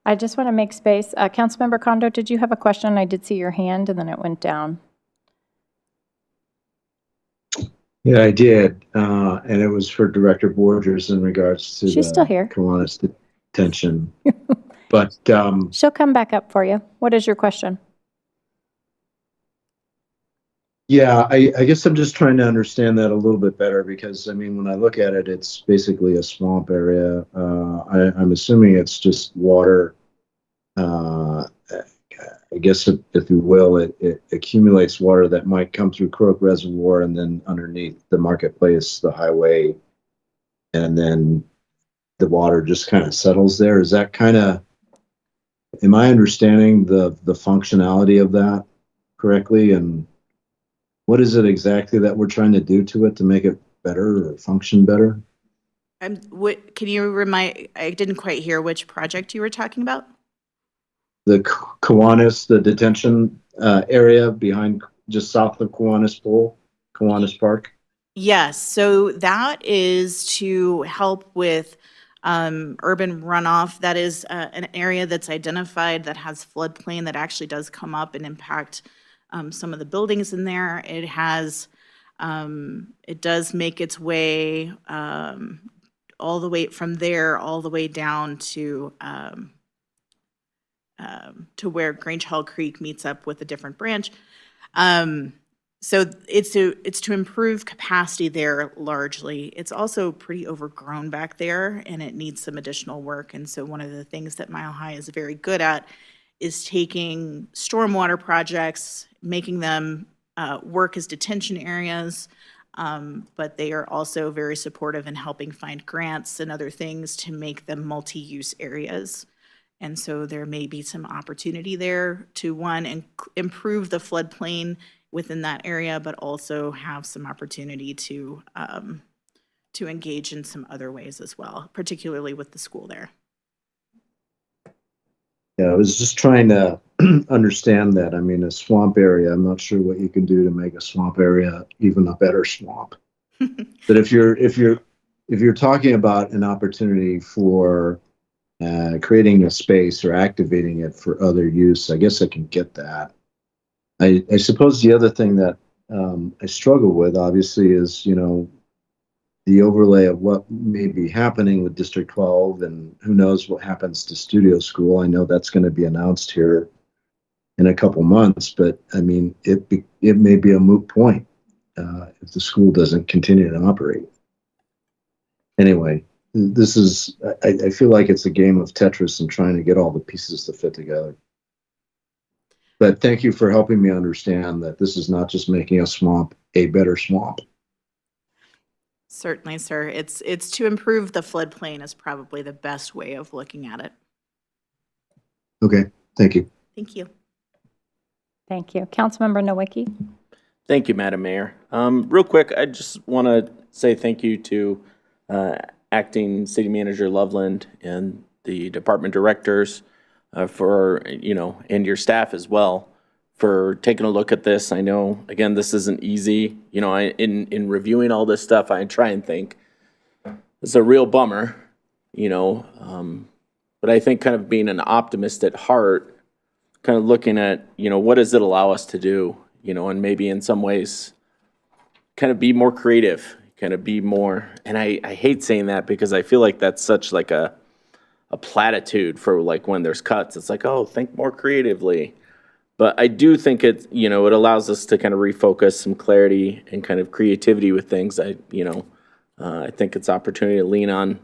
I just want to make space. Councilmember Kondo, did you have a question? I did see your hand and then it went down. Yeah, I did. And it was for Director Borgers in regards to She's still here. Kiwanis detention. But she'll come back up for you. What is your question? yeah, I guess I'm just trying to understand that a little bit better, because I mean, when I look at it, it's basically a swamp area. I'm assuming it's just water. I guess if you will, it accumulates water that might come through Croak Reservoir and then underneath the marketplace, the highway, and then the water just kind of settles there. Is that kind of, am I understanding the functionality of that correctly? And what is it exactly that we're trying to do to it to make it better or function better? Can you remind, I didn't quite hear which project you were talking about? The Kiwanis, the detention area behind, just south of Kiwanis Pool, Kiwanis Park. Yes, so that is to help with urban runoff. That is an area that's identified that has floodplain that actually does come up and impact some of the buildings in there. It has, it does make its way all the way from there, all the way down to where Grange Hall Creek meets up with a different branch. So it's to improve capacity there largely. It's also pretty overgrown back there and it needs some additional work. And so one of the things that Mile High is very good at is taking stormwater projects, making them work as detention areas, but they are also very supportive in helping find grants and other things to make them multi-use areas. And so there may be some opportunity there to, one, improve the floodplain within that area, but also have some opportunity to engage in some other ways as well, particularly with the school there. Yeah, I was just trying to understand that. I mean, a swamp area, I'm not sure what you can do to make a swamp area even a better swamp. But if you're talking about an opportunity for creating a space or activating it for other use, I guess I can get that. I suppose the other thing that I struggle with, obviously, is, you know, the overlay of what may be happening with District 12, and who knows what happens to Studio School. I know that's going to be announced here in a couple months, but I mean, it may be a moot point if the school doesn't continue to operate. Anyway, this is, I feel like it's a game of Tetris and trying to get all the pieces to fit together. But thank you for helping me understand that this is not just making a swamp a better swamp. Certainly, sir. It's to improve the floodplain is probably the best way of looking at it. Okay, thank you. Thank you. Thank you. Councilmember Nowicki. Thank you, Madam Mayor. Real quick, I just want to say thank you to Acting City Manager Loveland and the department directors for, you know, and your staff as well for taking a look at this. I know, again, this isn't easy. You know, in reviewing all this stuff, I try and think it's a real bummer, you know, but I think kind of being an optimist at heart, kind of looking at, you know, what does it allow us to do, you know, and maybe in some ways kind of be more creative, kind of be more, and I hate saying that because I feel like that's such like a platitude for like when there's cuts. It's like, oh, think more creatively. But I do think it, you know, it allows us to kind of refocus some clarity and kind of creativity with things. I think it's opportunity to lean on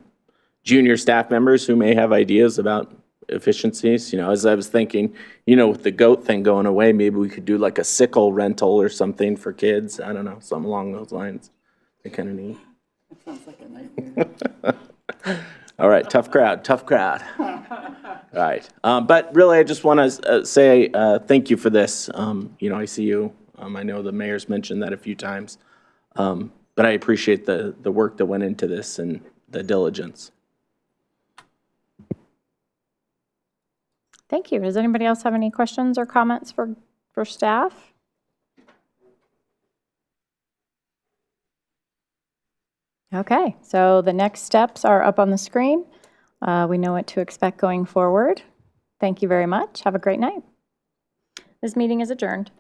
junior staff members who may have ideas about efficiencies. You know, as I was thinking, you know, with the goat thing going away, maybe we could do like a sickle rental or something for kids. I don't know, something along those lines. They're kind of neat. That sounds like a nightmare. All right, tough crowd. All right, but really, I just want to say thank you for this. You know, I see you. I know the mayor's mentioned that a few times, but I appreciate the work that went into this and the diligence. Thank you. Does anybody else have any questions or comments for staff? Okay, so the next steps are up on the screen. We know what to expect going forward. Thank you very much. Have a great night. This meeting is adjourned.